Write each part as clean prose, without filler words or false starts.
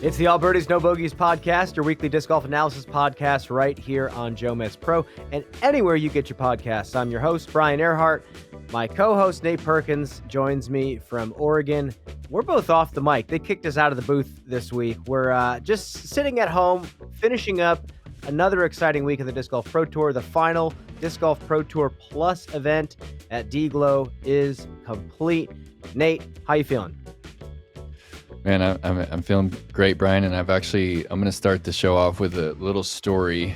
It's the All Birdies No Bogeys podcast, your weekly disc golf analysis podcast right here on JomezPro and anywhere you get your podcasts. I'm your host, Brian Earhart. My co-host, Nate Perkins, joins me from Oregon. We're both off the mic. They kicked us out of the booth this week. We're just sitting at home, finishing up another exciting week of the Disc Golf Pro Tour. The final Disc Golf Pro Tour Plus event at D-Glow is complete. Nate, how you feeling? Man, I'm feeling great, Brian, and I'm going to start the show off with a little story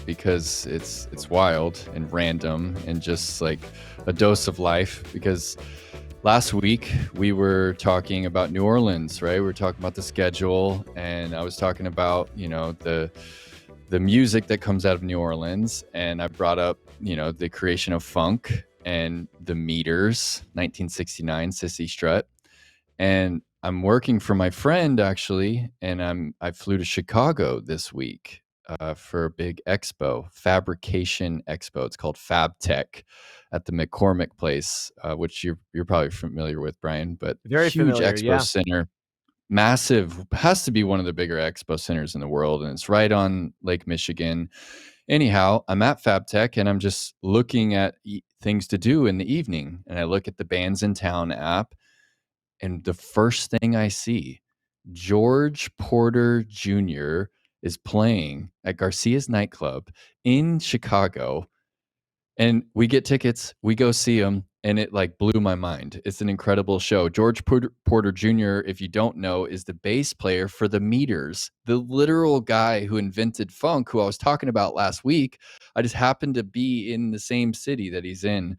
because it's wild and random and just like a dose of life. Because last week we were talking about New Orleans, right? We were talking about the schedule, and I was talking about the music that comes out of New Orleans, and I brought up the creation of funk and the meters, 1969 Sissy Strut, and I'm working for my friend actually, and I flew to Chicago this week for a big expo, fabrication expo. It's called Fab Tech at the McCormick Place, which you're probably familiar with, Brian. But Very huge familiar, expo yeah. center, massive, has to be one of the bigger expo centers in the world, and it's right on Lake Michigan. Anyhow, I'm at Fab Tech, and I'm just looking at things to do in the evening, and I look at the Bands in Town app. And the first thing I see, George Porter Jr. is playing at Garcia's nightclub in Chicago. And we get tickets, we go see him, and it like blew my mind. It's an incredible show. George Porter Jr., if you don't know, is the bass player for the Meters, the literal guy who invented funk, who I was talking about last week. I just happened to be in the same city that he's in.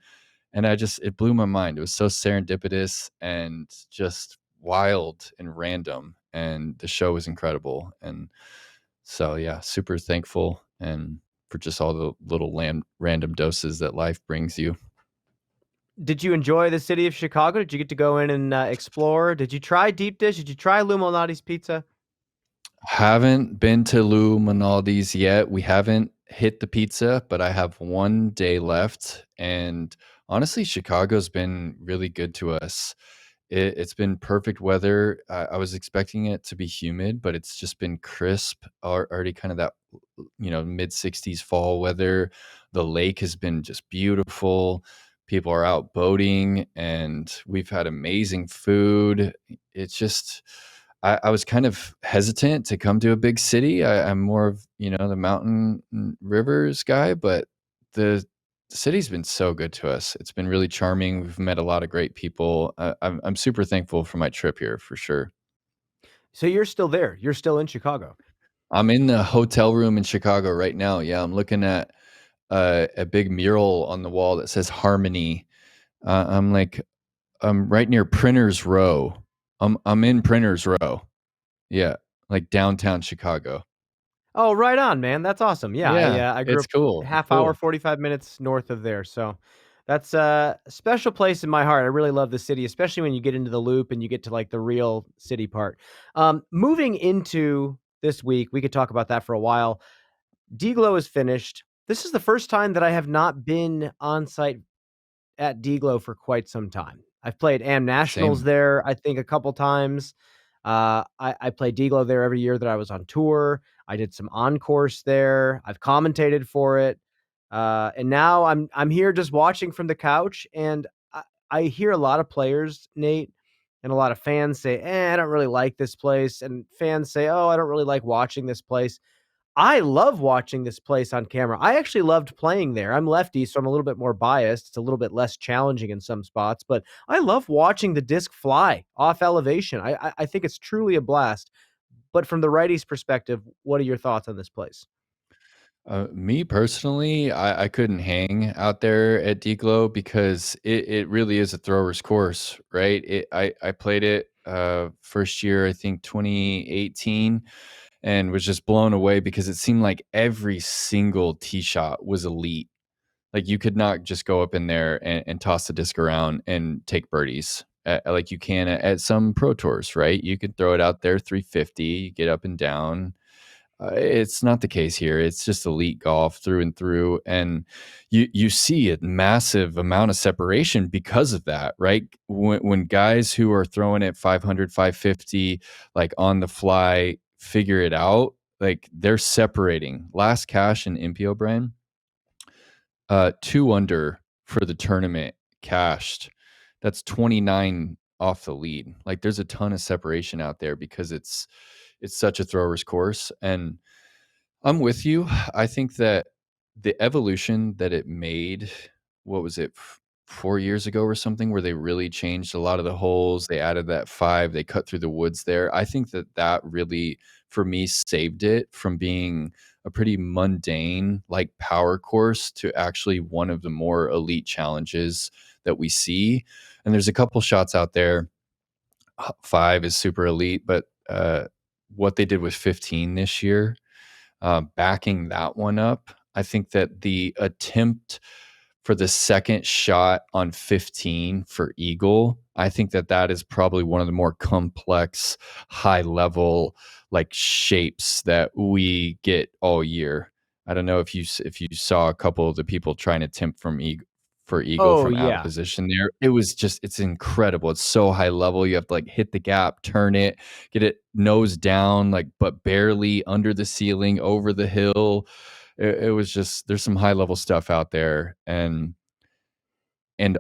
And it blew my mind. It was so serendipitous and just wild and random. And the show was incredible. And so, yeah, super thankful and for just all the little random doses that life brings you. Did you enjoy the city of Chicago? Did you get to go in and explore? Did you try deep dish? Did you try Lou Malnati's pizza? Haven't been to Lou Malnati's yet. We haven't hit the pizza, but I have one day left. And honestly, Chicago's been really good to us. It's been perfect weather. I was expecting it to be humid, but it's just been crisp, already kind of that, mid 60s fall weather. The lake has been just beautiful. People are out boating, and we've had amazing food. It's just, I was kind of hesitant to come to a big city. I'm more of, the mountain and rivers guy, but the city's been so good to us. It's been really charming. We've met a lot of great people. I'm super thankful for my trip here for sure. So you're still there. You're still in Chicago. I'm in the hotel room in Chicago right now. Yeah, I'm looking at a big mural on the wall that says Harmony. I'm right near Printers Row. I'm in Printers Row. Yeah, like downtown Chicago. Oh, right on, man. That's awesome. Yeah, I grew it's up cool. half hour, 45 minutes north of there. So that's a special place in my heart. I really love the city, especially when you get into the loop and you get to like the real city part. Moving into this week, we could talk about that for a while. D-Glow is finished. This is the first time that I have not been on site at D-Glow for quite some time. I've played AM Nationals there, I think, a couple times. I play D-Glow there every year that I was on tour. I did some on-course there. I've commentated for it. And now I'm here just watching from the couch, and I hear a lot of players, Nate, and a lot of fans say, I don't really like this place. And fans say, I don't really like watching this place. I love watching this place on camera. I actually loved playing there. I'm lefty, so I'm a little bit more biased. It's a little bit less challenging in some spots, but I love watching the disc fly off elevation. I think it's truly a blast. But from the righty's perspective, what are your thoughts on this place? Me personally, I couldn't hang out there at D-Glow because it really is a thrower's course, right? I played it first year, I think 2018, and was just blown away because it seemed like every single tee shot was elite. Like you could not just go up in there and toss the disc around and take birdies like you can at some pro tours, right? You could throw it out there 350, you get up and down. It's not the case here. It's just elite golf through and through, and you see a massive amount of separation because of that, right? When guys who are throwing it 500, 550, like on the fly, figure it out, like they're separating. Last cash in MPO brand, 2 under for the tournament cashed. That's 29 off the lead. Like there's a ton of separation out there because it's such a thrower's course. And I'm with you. I think that the evolution that it made, what was it, 4 years ago or something, where they really changed a lot of the holes. They added that 5, they cut through the woods there. I think that that really, for me, saved it from being a pretty mundane, like power course, to actually one of the more elite challenges that we see. And there's a couple shots out there. 5 is super elite, but what they did with 15 this year, backing that one up. I think that the attempt for the second shot on 15 for Eagle, I think that that is probably one of the more complex, high level like shapes that we get all year. I don't know if you saw a couple of the people trying to attempt for Eagle Oh from out of yeah. position there. It was just, it's incredible. It's so high level. You have to like hit the gap, turn it, get it nose down, like, but barely under the ceiling, over the hill. It was just, there's some high level stuff out there. And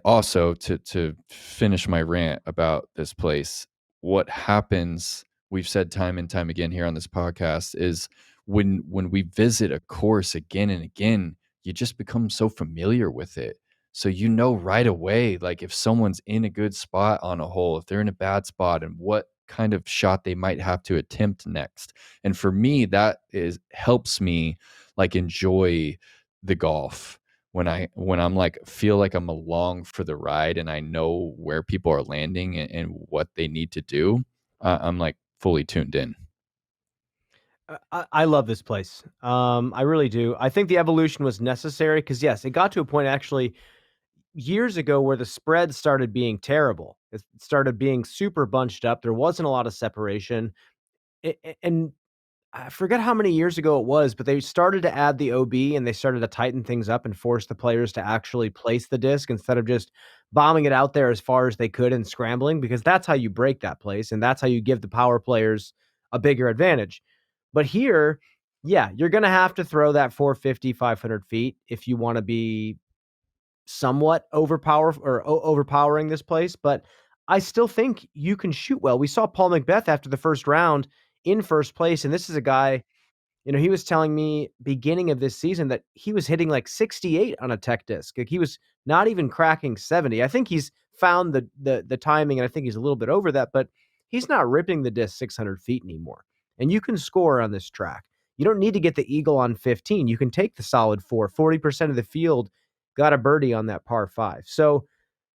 also to finish my rant about this place, what happens, we've said time and time again here on this podcast, is when we visit a course again and again, you just become so familiar with it. So you know right away, like if someone's in a good spot on a hole, if they're in a bad spot, and what kind of shot they might have to attempt next. And for me, that is helps me like enjoy the golf when I'm like feel like I'm along for the ride and I know where people are landing and what they need to do. I'm like fully tuned in. I love this place. I really do. I think the evolution was necessary because yes, it got to a point actually years ago where the spread started being terrible. It started being super bunched up. There wasn't a lot of separation. And I forget how many years ago it was, but they started to add the OB and they started to tighten things up and force the players to actually place the disc instead of just bombing it out there as far as they could and scrambling, because that's how you break that place and that's how you give the power players a bigger advantage. But here, yeah, you're going to have to throw that 450, 500 feet if you want to be somewhat overpowering this place. But I still think you can shoot well. We saw Paul Macbeth after the first round in first place, and this is a guy, he was telling me beginning of this season that he was hitting like 68 on a tech disc. Like he was not even cracking 70. I think he's found the timing, and I think he's a little bit over that, but he's not ripping the disc 600 feet anymore. And you can score on this track. You don't need to get the eagle on 15. You can take the solid 40% of the field got a birdie on that par 5. So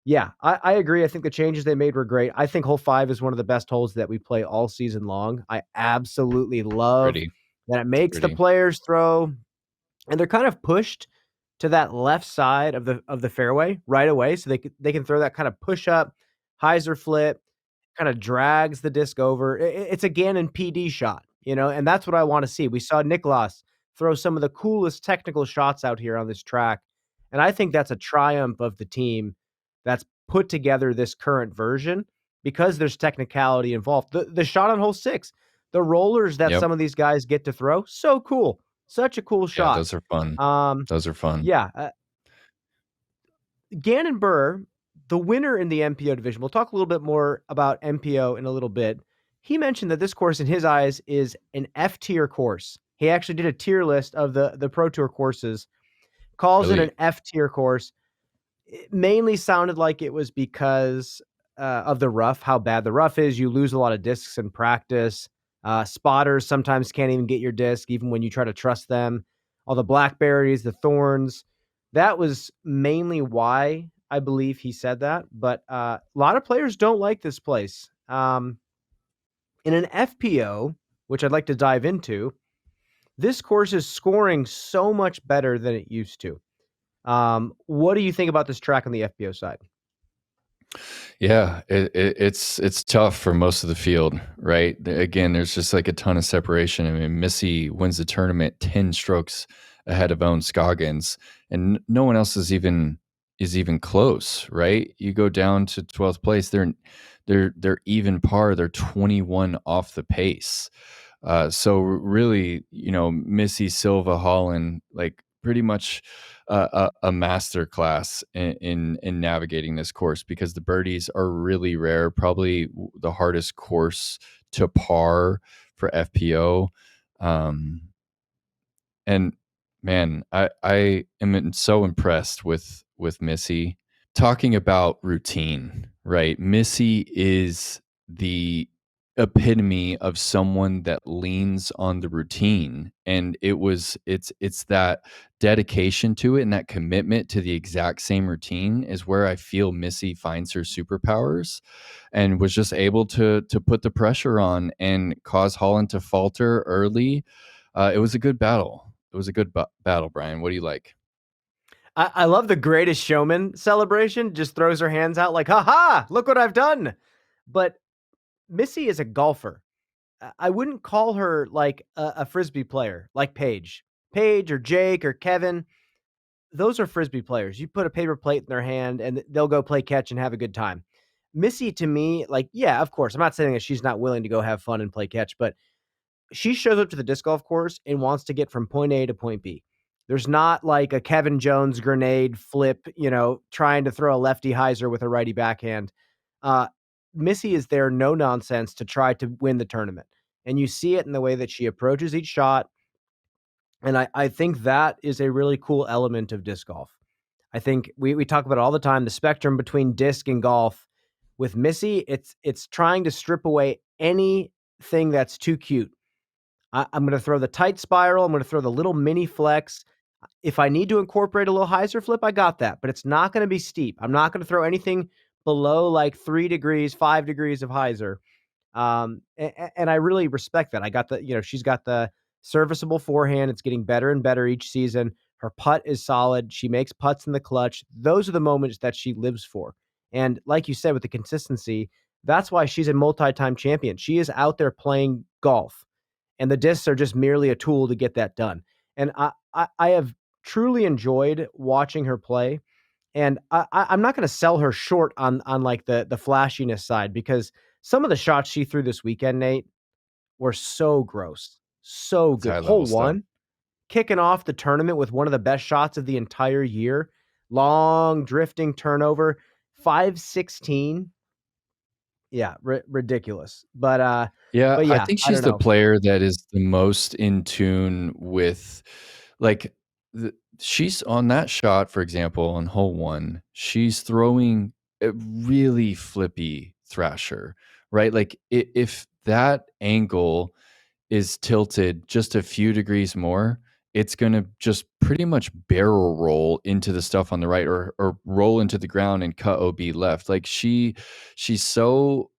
yeah, I agree. I think the changes they made were great. I think hole 5 is one of the best holes that we play all season long. I absolutely love Pretty, that it it's makes the pretty. players throw, and they're kind of pushed to that left side of the fairway right away, so they can throw that kind of push up, hyzer flip, kind of drags the disc over. It's a Gannon PD shot, and that's what I want to see. We saw Niklas throw some of the coolest technical shots out here on this track, and I think that's a triumph of the team that's put together this current version because there's technicality involved. The shot on hole 6, the rollers that Yep. some of these guys get to throw, so cool. Such a cool Yeah, shot. those are fun. Um, Those are fun. yeah, Gannon Buhr, the winner in the MPO division. We'll talk a little bit more about MPO in a little bit. He mentioned that this course, in his eyes, is an F tier course. He actually did a tier list of the Pro Tour courses, calls it an Really? F tier course. It mainly sounded like it was because of the rough, how bad the rough is. You lose a lot of discs in practice. Spotters sometimes can't even get your disc, even when you try to trust them. All the blackberries, the thorns. That was mainly why I believe he said that. But a lot of players don't like this place. In an FPO, which I'd like to dive into, this course is scoring so much better than it used to. What do you think about this track on the FPO side? Yeah, it's tough for most of the field, right? Again, there's just like a ton of separation. I mean, Missy wins the tournament 10 strokes ahead of Owen Scoggins, and no one else is even close, right? You go down to 12th place, they're even par, they're 21 off the pace. So really, Missy Silva Holland, like pretty much a master class in navigating this course, because the birdies are really rare, probably the hardest course to par for FPO. Um, and man, I am so impressed with Missy. Talking about routine, right? Missy is the epitome of someone that leans on the routine, and it's that dedication to it and that commitment to the exact same routine is where I feel Missy finds her superpowers, and was just able to put the pressure on and cause Holland to falter early. It was a good battle. It was a good battle, Brian. What do you like? I love the Greatest Showman celebration. Just throws her hands out like, "Ha ha! Look what I've done!" But Missy is a golfer. I wouldn't call her like a frisbee player, like Paige or Jake or Kevin. Those are frisbee players. You put a paper plate in their hand and they'll go play catch and have a good time. Missy, to me, like, yeah, of course, I'm not saying that she's not willing to go have fun and play catch, but she shows up to the disc golf course and wants to get from point A to point B. There's not like a Kevin Jones grenade flip, trying to throw a lefty hyzer with a righty backhand. Uh, Missy is there, no nonsense, to try to win the tournament. And you see it in the way that she approaches each shot. And I think that is a really cool element of disc golf. I think we talk about it all the time, the spectrum between disc and golf. With Missy, it's trying to strip away anything that's too cute. I'm going to throw the tight spiral. I'm going to throw the little mini flex. If I need to incorporate a little hyzer flip, I got that, but it's not going to be steep. I'm not going to throw anything below like 3 degrees, 5 degrees of hyzer. And I really respect that. I got she's got the serviceable forehand. It's getting better and better each season. Her putt is solid. She makes putts in the clutch. Those are the moments that she lives for. And like you said, with the consistency, that's why she's a multi-time champion. She is out there playing golf, and the discs are just merely a tool to get that done. And I have truly enjoyed watching her play. And I'm not going to sell her short on like the flashiness side, because some of the shots she threw this weekend, Nate, were so gross, so It's good. high Hole level stuff. one, kicking off the tournament with one of the best shots of the entire year, long drifting turnover, 516. Yeah, ridiculous. Yeah, But I yeah, think I she's don't the know. player that is the most in tune with, like, she's on that shot, for example, on hole one, she's throwing a really flippy thrasher, right? Like, if that angle is tilted just a few degrees more, it's going to just pretty much barrel roll into the stuff on the right, or roll into the ground and cut OB left. Like, she's so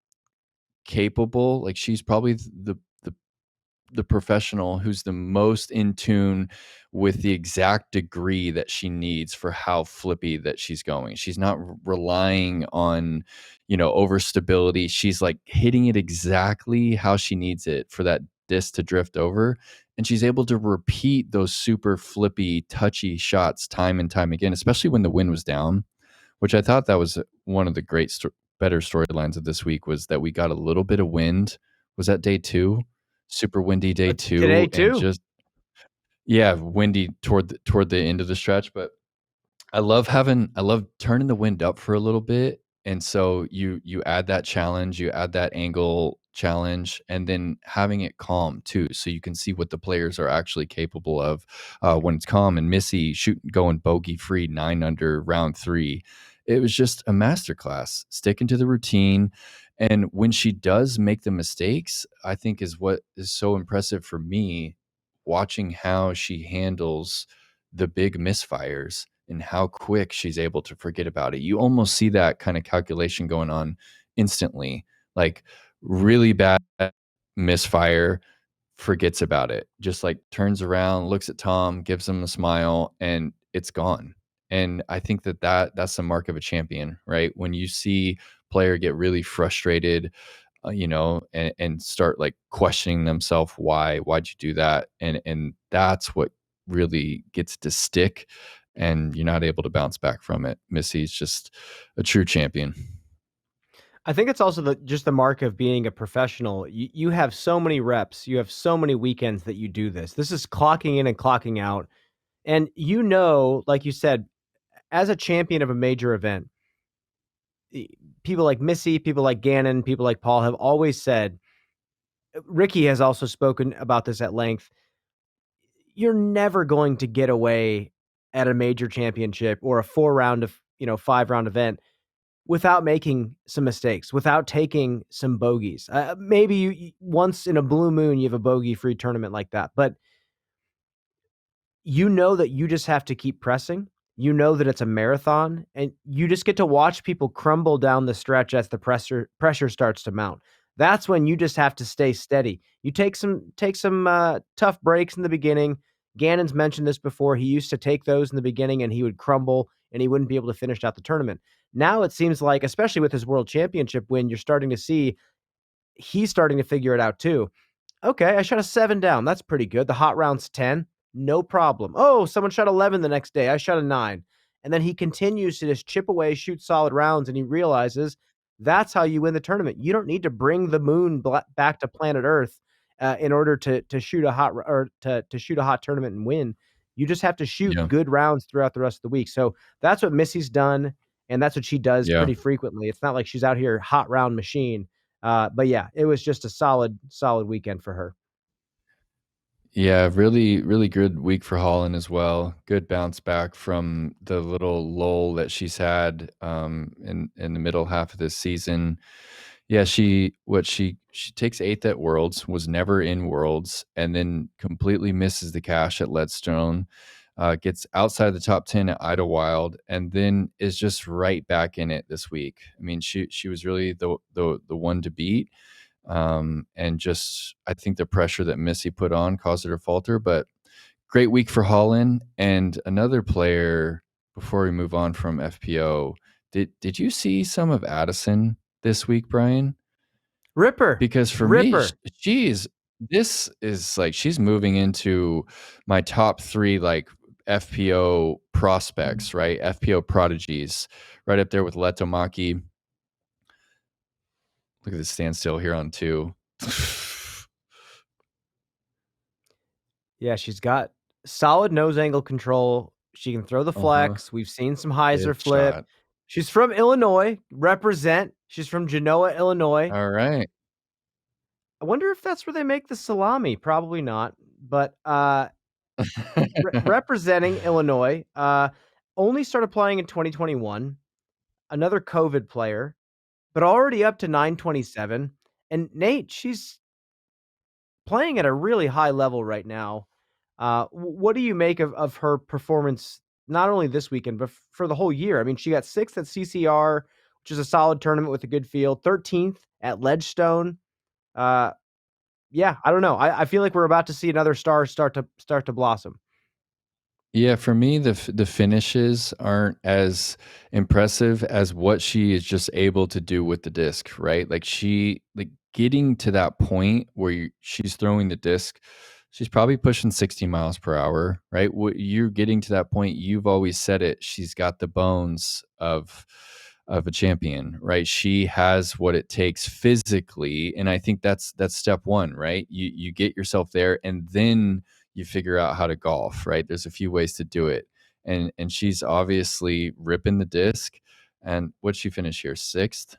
capable. Like, she's probably the professional who's the most in tune with the exact degree that she needs for how flippy that she's going. She's not relying on, overstability. She's like hitting it exactly how she needs it for that disc to drift over. And she's able to repeat those super flippy, touchy shots time and time again, especially when the wind was down, which I thought that was one of the better storylines of this week, was that we got a little bit of wind. Was that day two? Super windy day Today two, and too. just, yeah, windy toward the end of the stretch. But I love turning the wind up for a little bit. And so you add that challenge, you add that angle challenge, and then having it calm too, so you can see what the players are actually capable of when it's calm. And Missy shooting, going bogey free 9 under round three. It was just a masterclass, sticking to the routine. And when she does make the mistakes, I think is what is so impressive for me, watching how she handles the big misfires and how quick she's able to forget about it. You almost see that kind of calculation going on instantly. Like, really bad misfire, forgets about it, just like turns around, looks at Tom, gives him a smile, and it's gone. And I think that's the mark of a champion, right? When you see player get really frustrated, and start like questioning themselves, why'd you do that? And that's what really gets to stick, and you're not able to bounce back from it. Missy's just a true champion. I think it's also just the mark of being a professional. You have so many reps, you have so many weekends that you do this. This is clocking in and clocking out. And like you said, as a champion of a major event, people like Missy, people like Gannon, people like Paul have always said, Ricky has also spoken about this at length. You're never going to get away at a major championship or a 5-round event without making some mistakes, without taking some bogeys. Maybe once in a blue moon, you have a bogey-free tournament like that, but that you just have to keep pressing. You know that it's a marathon, and you just get to watch people crumble down the stretch as the pressure starts to mount. That's when you just have to stay steady. You take some tough breaks in the beginning. Gannon's mentioned this before. He used to take those in the beginning, and he would crumble, and he wouldn't be able to finish out the tournament. Now it seems like, especially with his world championship win, you're starting to see he's starting to figure it out too. Okay, I shot a 7 down. That's pretty good. The hot round's 10. No problem. Oh, someone shot 11 the next day. I shot a 9. And then he continues to just chip away, shoot solid rounds, and he realizes that's how you win the tournament. You don't need to bring the moon back to planet Earth in order to shoot a to shoot a hot tournament and win. You just have to shoot Yeah. good rounds throughout the rest of the week. So that's what Missy's done, and that's what she does Yeah. pretty frequently. It's not like she's out here hot round machine. But yeah, it was just a solid weekend for her. Yeah, really, really good week for Holland as well. Good bounce back from the little lull that she's had in the middle half of this season. Yeah, she takes 8th at Worlds, was never in Worlds, and then completely misses the cash at Leadstone. Gets outside the top 10 at Idlewild, and then is just right back in it this week. I mean, she was really the one to beat. And just I think the pressure that Missy put on caused her to falter. But great week for Holland. And another player, before we move on from FPO, did you see some of Addison this week, Brian? Ripper, Because for me, Ripper. this is like she's moving into my top 3 like FPO prospects, right? FPO prodigies, right up there with Letomaki. Look at this standstill here on 2. Yeah, she's got solid nose angle control. She can throw the Uh-huh. flex. We've seen some hyzer Good flip. shot. She's from Illinois, represent. She's from Genoa, Illinois. All right. I wonder if that's where they make the salami. Probably not. But representing Illinois, only started playing in 2021. Another COVID player, but already up to 927. And Nate, she's playing at a really high level right now. What do you make of her performance, not only this weekend, but for the whole year? I mean, she got 6th at CCR, which is a solid tournament with a good field, 13th at Ledgestone. Yeah, I don't know. I feel like we're about to see another star start to blossom. Yeah, for me, the finishes aren't as impressive as what she is just able to do with the disc, right? Like getting to that point where she's throwing the disc, she's probably pushing 60 miles per hour, right? You're getting to that point. You've always said it. She's got the bones of a champion, right? She has what it takes physically, and I think that's step 1, right? You get yourself there, and then you figure out how to golf, right? There's a few ways to do it. And she's obviously ripping the disc. And what'd she finish here? 6th?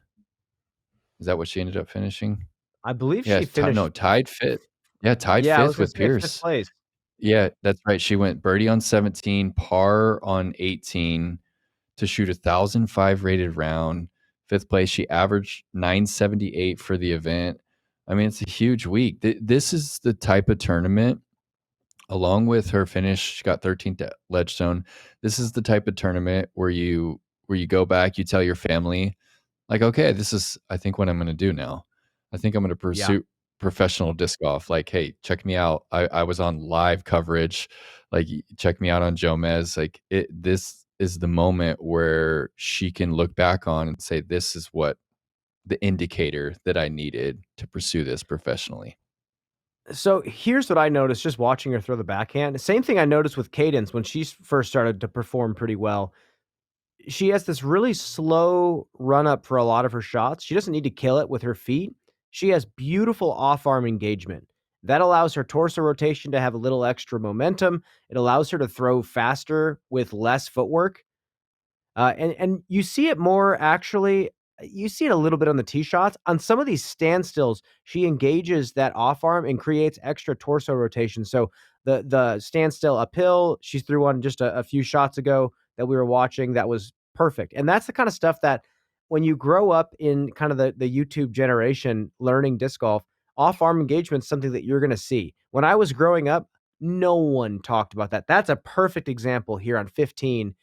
Is that what she ended up finishing? I believe Yeah, she finished. tied 5th. Yeah, tied Yeah, I was 5th gonna with say 5th Pierce. place. Yeah, that's right. She went birdie on 17, par on 18 to shoot 1,005 rated round. 5th place. She averaged 978 for the event. I mean, it's a huge week. This is the type of tournament, along with her finish, she got 13th at Ledgestone. This is the type of tournament where you go back, you tell your family, like, okay, this is I think what I'm going to do now. I think I'm going to Yeah. pursue professional disc golf. Like, hey, check me out. I was on live coverage. Like, check me out on Jomez. Like, this is the moment where she can look back on and say, this is what the indicator that I needed to pursue this professionally. So here's what I noticed just watching her throw the backhand. Same thing I noticed with Cadence when she first started to perform pretty well. She has this really slow run up for a lot of her shots. She doesn't need to kill it with her feet. She has beautiful off arm engagement. That allows her torso rotation to have a little extra momentum. It allows her to throw faster with less footwork. And you see it more actually. You see it a little bit on the tee shots. On some of these standstills, she engages that off arm and creates extra torso rotation. So the standstill uphill, she threw one just a few shots ago that we were watching that was perfect. And that's the kind of stuff that when you grow up in kind of the YouTube generation learning disc golf, off arm engagement is something that you're going to see. When I was growing up, no one talked about that. That's a perfect example here on 15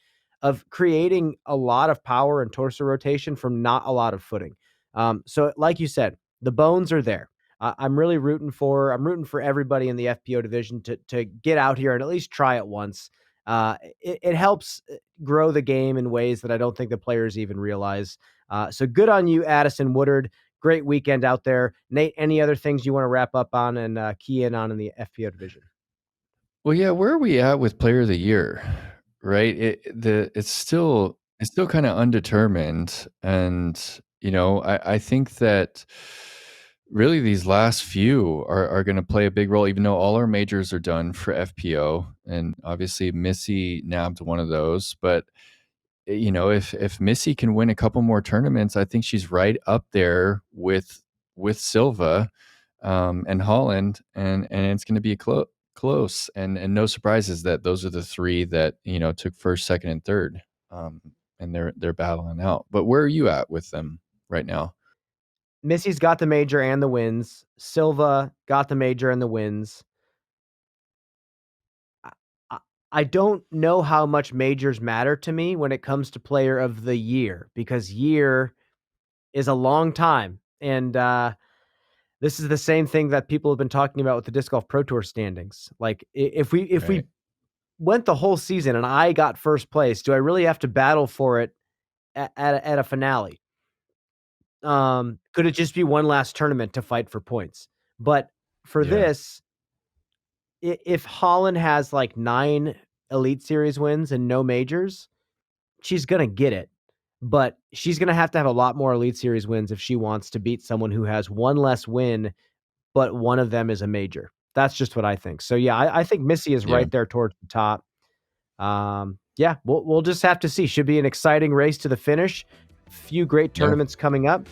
of creating a lot of power and torso rotation from not a lot of footing. So like you said, the bones are there. I'm really rooting for everybody in the FPO division to get out here and at least try it once. It helps grow the game in ways that I don't think the players even realize. So good on you, Addison, Woodard. Great weekend out there. Nate, any other things you want to wrap up on and key in on in the FPO division? Well, yeah, where are we at with player of the year? Right? It's still kind of undetermined. And, I think that really these last few are going to play a big role, even though all our majors are done for FPO. And obviously Missy nabbed one of those. But if Missy can win a couple more tournaments, I think she's right up there with Silva and Holland, and it's going to be close, and no surprises that those are the three that took first, second, and third, and they're battling out. But where are you at with them right now? Missy's got the major and the wins. Silva got the major and the wins. I I I don't know how much majors matter to me when it comes to player of the year, because year is a long time, and, this is the same thing that people have been talking about with the Disc Golf Pro Tour standings. Like, if we Right. went the whole season and I got first place, do I really have to battle for it at a finale? Could it just be one last tournament to fight for points? But for Yeah. this, if Holland has like 9 Elite Series wins and no majors, she's gonna get it. But she's gonna have to have a lot more Elite Series wins if she wants to beat someone who has one less win, but one of them is a major. That's just what I think. So yeah, I think Missy is Yeah. right there towards the top. Yeah, we'll just have to see. Should be an exciting race to the finish. Few great Yeah. tournaments coming up.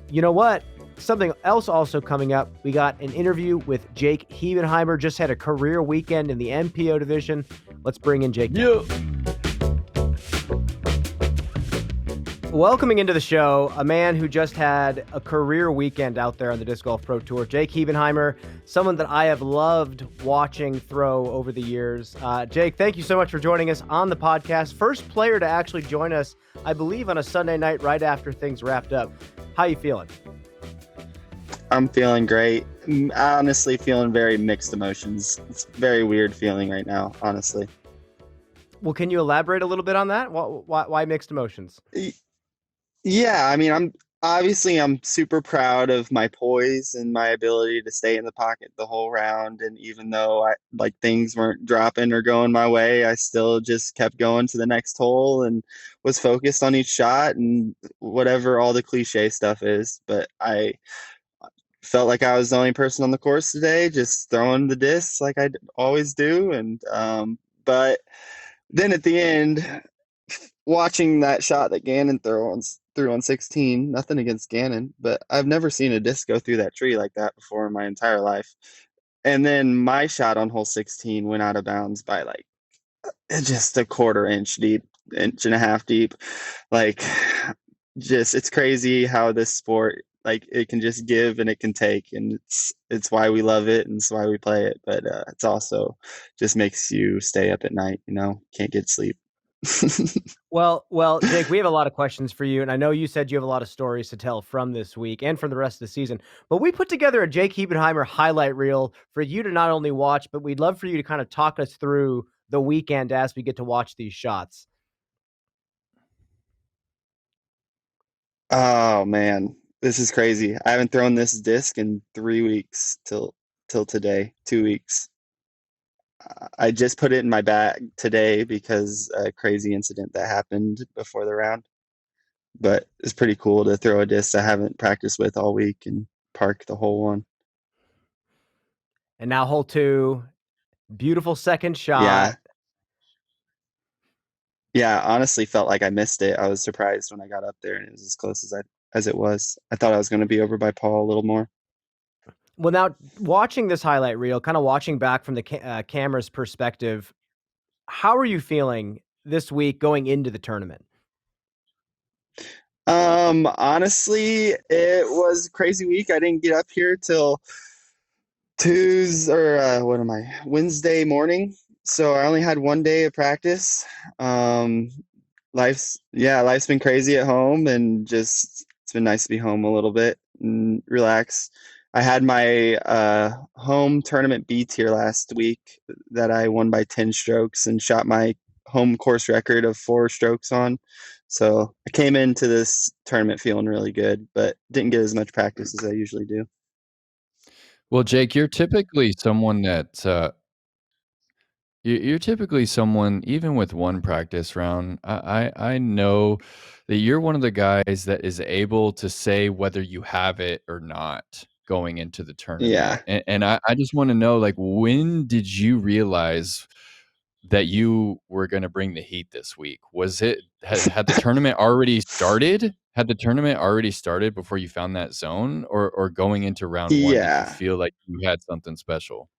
You know what? Something else also coming up. We got an interview with Jake Hebenheimer. Just had a career weekend in the MPO division. Let's bring in Jake. Yeah. Welcoming into the show, a man who just had a career weekend out there on the Disc Golf Pro Tour, Jake Hebenheimer, someone that I have loved watching throw over the years. Jake, thank you so much for joining us on the podcast. First player to actually join us, I believe, on a Sunday night right after things wrapped up. How you feeling? I'm feeling great. Honestly, feeling very mixed emotions. It's a very weird feeling right now, honestly. Well, can you elaborate a little bit on that? Why mixed emotions? Yeah, I mean, I'm super proud of my poise and my ability to stay in the pocket the whole round. And even though things weren't dropping or going my way, I still just kept going to the next hole and was focused on each shot and whatever all the cliche stuff is. But I felt like I was the only person on the course today, just throwing the discs like I always do. And but then at the end, watching that shot that Gannon threw on 16, nothing against Gannon, but I've never seen a disc go through that tree like that before in my entire life. And then my shot on hole 16 went out of bounds by just a quarter inch deep, inch and a half deep. Like, just it's crazy how this sport, it can just give and it can take, and it's why we love it and it's why we play it. But it's also just makes you stay up at night. Can't get sleep. Well, Jake, we have a lot of questions for you, and I know you said you have a lot of stories to tell from this week and from the rest of the season. But we put together a Jake Hebenheimer highlight reel for you to not only watch, but we'd love for you to kind of talk us through the weekend as we get to watch these shots. Oh man, this is crazy. I haven't thrown this disc in 3 weeks till today. 2 weeks. I just put it in my bag today because a crazy incident that happened before the round. But it's pretty cool to throw a disc I haven't practiced with all week and park the whole one. And now hole 2, beautiful second shot. Yeah. Yeah, honestly felt like I missed it. I was surprised when I got up there and it was as close as it was. I thought I was going to be over by Paul a little more. Well, now watching this highlight reel, kind of watching back from the camera's perspective, how are you feeling this week going into the tournament? Honestly, it was a crazy week. I didn't get up here till Wednesday morning. So I only had one day of practice. Life's been crazy at home, and just it's been nice to be home a little bit and relax. I had my home tournament B tier last week that I won by 10 strokes and shot my home course record of 4 strokes on. So I came into this tournament feeling really good, but didn't get as much practice as I usually do. Well, Jake, you're typically someone that you're typically someone, even with one practice round, I know that you're one of the guys that is able to say whether you have it or not going into the tournament. Yeah. And I just want to know, like, when did you realize that you were going to bring the heat this week? Was it had the tournament already started? Had the tournament already started before you found that zone, or going into round 1, did you feel like you had something special?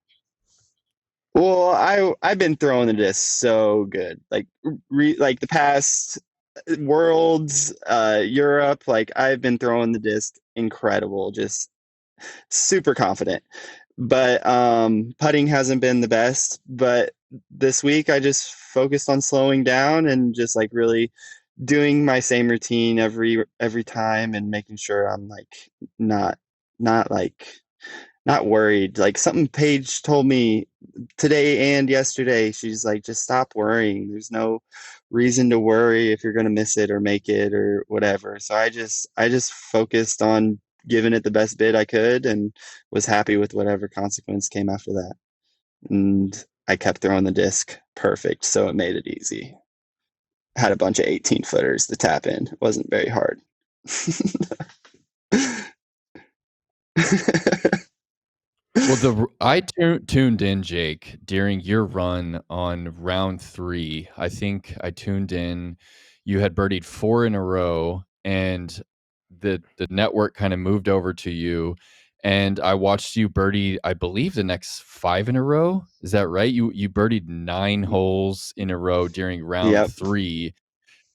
Well, I've been throwing the disc so good, like like the past Worlds, Europe, like I've been throwing the disc incredible, just super confident. But putting hasn't been the best. But this week I just focused on slowing down and just like really doing my same routine every time and making sure I'm like not like not worried. Like something Paige told me today and yesterday, she's like, just stop worrying. There's no reason to worry if you're gonna miss it or make it or whatever. So I just focused on giving it the best bid I could and was happy with whatever consequence came after that. And I kept throwing the disc perfect, so it made it easy. Had a bunch of 18 footers to tap in. It wasn't very hard. Well, I tuned in, Jake, during your run on round 3. I think I tuned in. You had birdied 4 in a row, and the network kind of moved over to you. And I watched you birdie, I believe, the next 5 in a row. Is that right? You birdied 9 holes in a row during round 3,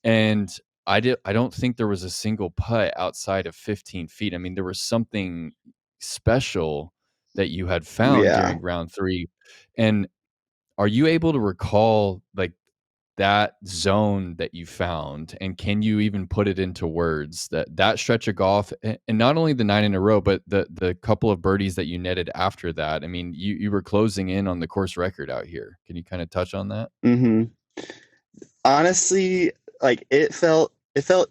and I don't think there was a single putt outside of 15 feet. I mean, there was something special that you had found during round 3. And are you able to recall like that zone that you found, and can you even put it into words, that stretch of golf, and not only the 9 in a row, but the couple of birdies that you netted after that? I mean, you were closing in on the course record out here. Can you kind of touch on that? Honestly, like it felt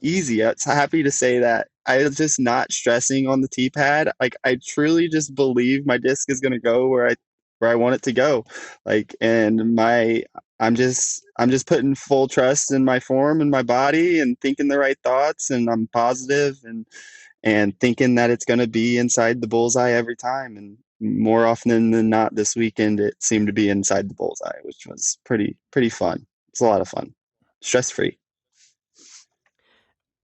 easy. I'm happy to say that I was just not stressing on the tee pad. Like I truly just believe my disc is going to go where I want it to go. Like, and I'm just putting full trust in my form and my body and thinking the right thoughts, and I'm positive and thinking that it's going to be inside the bullseye every time. And more often than not this weekend, it seemed to be inside the bullseye, which was pretty fun. It's a lot of fun. Stress-free.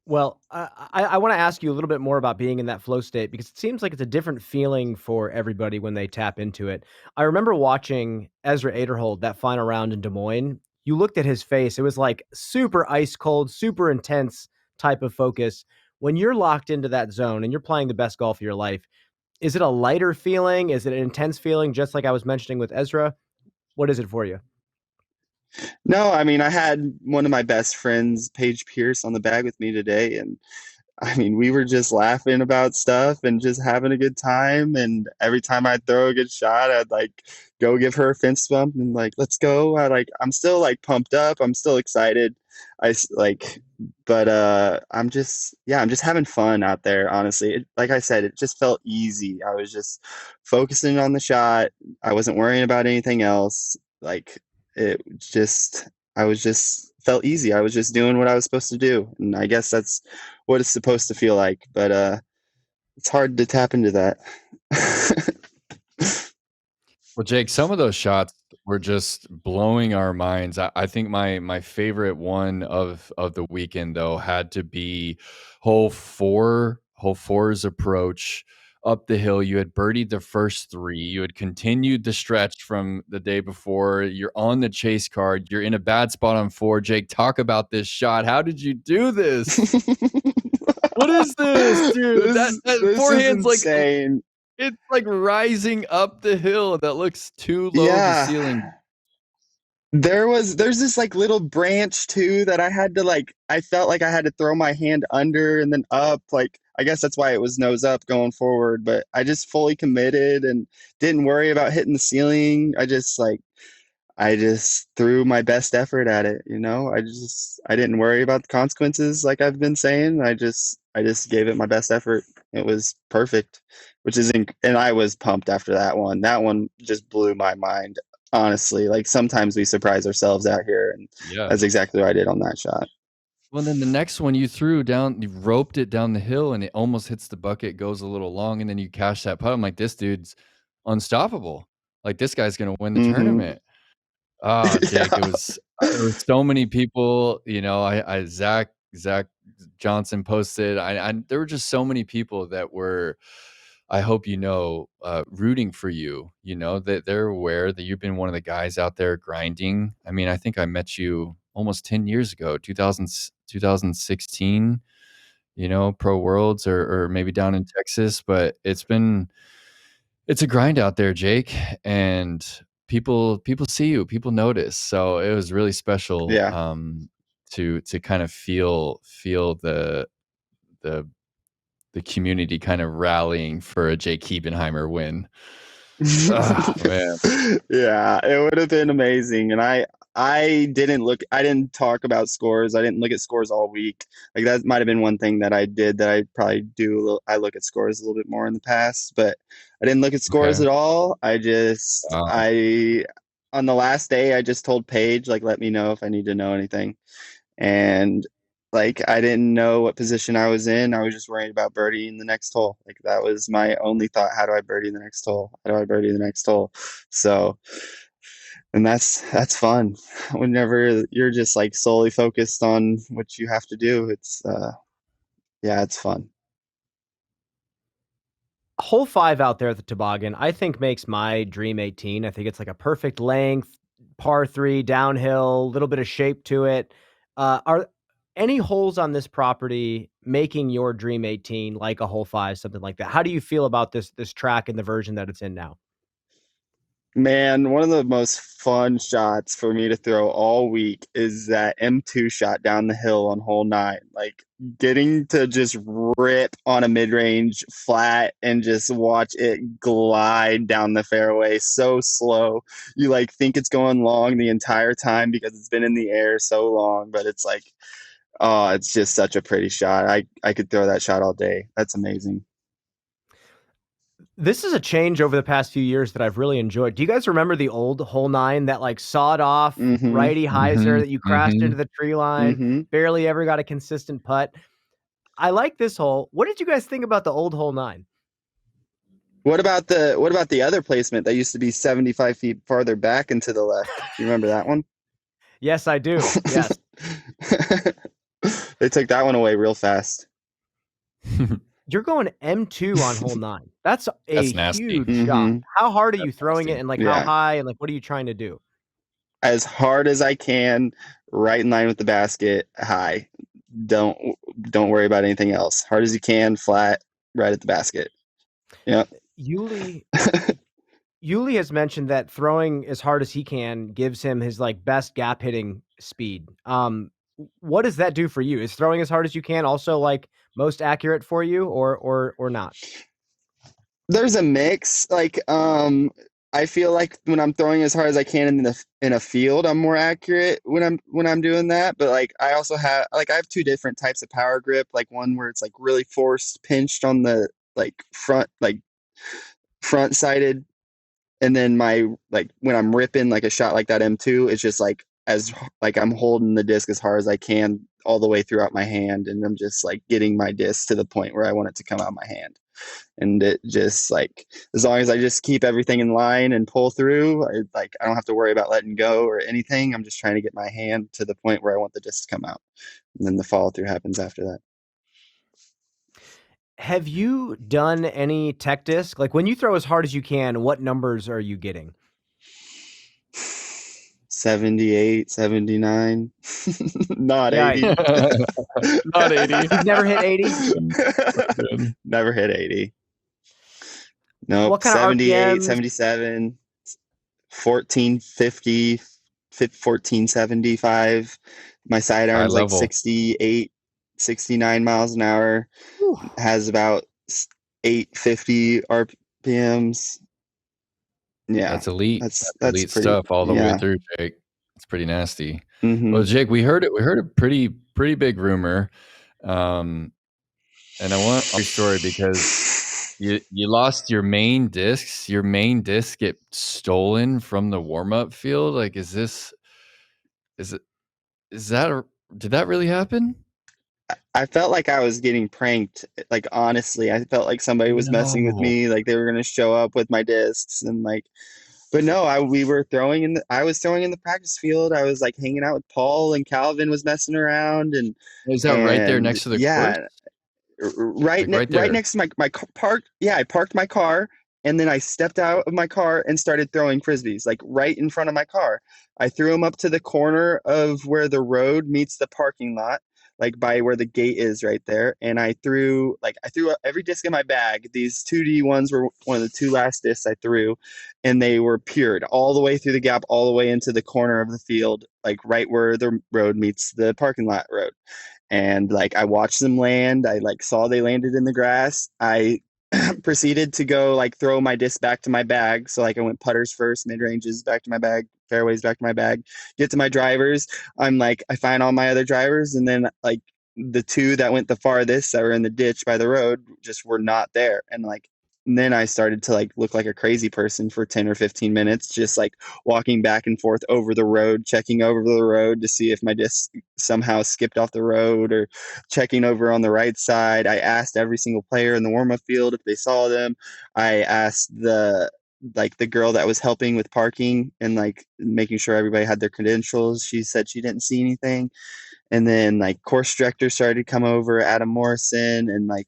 Well, I want to ask you a little bit more about being in that flow state, because it seems like it's a different feeling for everybody when they tap into it. I remember watching Ezra Aderhold that final round in Des Moines. You looked at his face. It was like super ice cold, super intense type of focus. When you're locked into that zone and you're playing the best golf of your life, is it a lighter feeling? Is it an intense feeling, just like I was mentioning with Ezra? What is it for you? No, I mean, I had one of my best friends, Paige Pierce, on the bag with me today, and I mean, we were just laughing about stuff and just having a good time. And every time I'd throw a good shot, I'd like go give her a fence bump and like, let's go. I'm still like pumped up. I'm still excited. Like, but I'm just, yeah, I'm just having fun out there. Honestly, like I said, it just felt easy. I was just focusing on the shot. I wasn't worrying about anything else. Like it just, I was just felt easy. I was just doing what I was supposed to do. And I guess that's what it's supposed to feel like, but it's hard to tap into that. Well, Jake, some of those shots were just blowing our minds. I think my favorite one of the weekend though had to be hole four's approach up the hill. You had birdied the first three. You had continued the stretch from the day before. You're on the chase card. You're in a bad spot on 4. Jake, talk about this shot. How did you do this? What is this, dude? That forehand's like insane. It's like rising up the hill that looks too low of the ceiling. There's this like little branch too that I had to like, I felt like I had to throw my hand under and then up. Like, I guess that's why it was nose up going forward, but I just fully committed and didn't worry about hitting the ceiling. I just threw my best effort at it, you know? I didn't worry about the consequences like I've been saying. I just gave it my best effort. It was perfect, and I was pumped after that one. That one just blew my mind, honestly. Like sometimes we surprise ourselves out here, and that's exactly what I did on that shot. Well, then the next one you threw down, you roped it down the hill and it almost hits the bucket, goes a little long, and then you cash that putt. I'm like, this dude's unstoppable. Like this guy's gonna win the tournament. Oh, Jake, there was so many people, you know, I Zach Johnson posted, there were just so many people that were, I hope you know, rooting for you, you know, that they're aware that you've been one of the guys out there grinding. I mean, I think I met you almost 10 years ago, 2016, you know, Pro Worlds or maybe down in Texas, but it's a grind out there, Jake, and people see you, people notice. So it was really special to kind of feel the community kind of rallying for a Jake Hebenheimer win. Oh, man. Yeah, it would have been amazing. And I didn't talk about scores. I didn't look at scores all week. Like that might have been one thing that I did that I probably do. I look at scores a little bit more in the past, but I didn't look at scores at all. On the last day, I just told Paige, like, let me know if I need to know anything. And like, I didn't know what position I was in. I was just worried about birdieing the next hole. Like that was my only thought. How do I birdie the next hole? How do I birdie the next hole? So, and that's fun. Whenever you're just like solely focused on what you have to do, it's fun. Hole 5 out there at the Toboggan, I think makes my dream 18. I think it's like a perfect length, par 3, downhill, a little bit of shape to it. Are any holes on this property making your dream 18 like a hole 5, something like that? How do you feel about this track and the version that it's in now? Man, one of the most fun shots for me to throw all week is that M2 shot down the hill on hole 9. Like getting to just rip on a mid-range flat and just watch it glide down the fairway so slow. You like think it's going long the entire time because it's been in the air so long, but it's like, oh, it's just such a pretty shot. I could throw that shot all day. That's amazing. This is a change over the past few years that I've really enjoyed. Do you guys remember the old hole 9, that like sawed off righty hyzer that you crashed into the tree line, barely ever got a consistent putt? I like this hole. What did you guys think about the old hole 9? What about the other placement that used to be 75 feet farther back and to the left? Do you remember that one? Yes, I do. Yes. They took that one away real fast. You're going M2 on hole 9. That's nasty. Huge shot. How hard are you throwing it, and like how high, and like what are you trying to do? As hard as I can, right in line with the basket, high. Don't worry about anything else. Hard as you can, flat, right at the basket. Yeah. Yuli has mentioned that throwing as hard as he can gives him his like best gap hitting speed. What does that do for you? Is throwing as hard as you can also like most accurate for you, or not? There's a mix. Like, I feel like when I'm throwing as hard as I can in a field, I'm more accurate when I'm doing that. But like, I also have I have two different types of power grip. Like one where it's like really forced, pinched on the front sided, and then my when I'm ripping like a shot like that M2, it's just like I'm holding the disc as hard as I can all the way throughout my hand, and I'm just like getting my disc to the point where I want it to come out of my hand. And it just as long as I just keep everything in line and pull through, I don't have to worry about letting go or anything. I'm just trying to get my hand to the point where I want the disc to come out, and then the follow through happens after that. Have you done any tech disc? Like when you throw as hard as you can, what numbers are you getting? 78, 79. Not Yeah, 80. Not 80. You've never hit 80? Never hit 80. Nope. What kind of 78, RPMs? 77, 1450, 1475. My sidearm's like 68, 69 miles an hour. Whew. Has about 850 RPMs. Yeah, That's elite. That's elite pretty, stuff all the way through, Jake. It's pretty nasty. Mm-hmm. Well, Jake, we heard a pretty big rumor, and I want your story because you lost your main discs. Your main disc get stolen from the warm up field. Like, did that really happen? I felt like I was getting pranked. Like, honestly, I felt like somebody was messing with me. Like they were going to show up with my discs and but no, I was throwing in the practice field. I was like hanging out with Paul, and Calvin was messing around. And is that right there next to the course? Right next to my park. Yeah, I parked my car, and then I stepped out of my car and started throwing frisbees, like right in front of my car. I threw them up to the corner of where the road meets the parking lot, like by where the gate is right there. And I threw every disc in my bag. These 2D ones were one of the two last discs I threw, and they were pured all the way through the gap, all the way into the corner of the field, like right where the road meets the parking lot road. And I watched them land. I saw they landed in the grass. I proceeded to go throw my disc back to my bag. So I went putters first, mid ranges back to my bag, fairways back to my bag, get to my drivers. I find all my other drivers, and then the two that went the farthest that were in the ditch by the road just were not there. And then I started to look like a crazy person for 10 or 15 minutes, just walking back and forth over the road, checking over the road to see if my disc somehow skipped off the road, or checking over on the right side. I asked every single player in the warm-up field if they saw them. I asked the girl that was helping with parking and making sure everybody had their credentials. She said she didn't see anything. And then course director started to come over, Adam Morrison, and I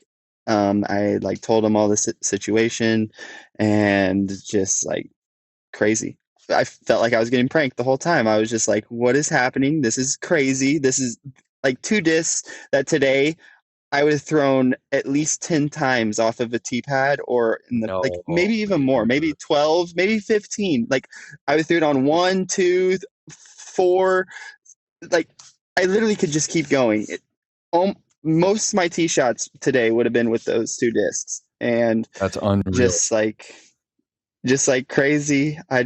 told him all the situation, and just crazy. I felt like I was getting pranked the whole time. I was just like, what is happening? This is crazy. This is two discs that today I would have thrown at least 10 times off of a tee pad, or in the maybe even more, maybe 12, maybe 15. I would throw it on 1, 2, 4. I literally could just keep going. Most of my tee shots today would have been with those two discs, and that's unreal. Just crazy. I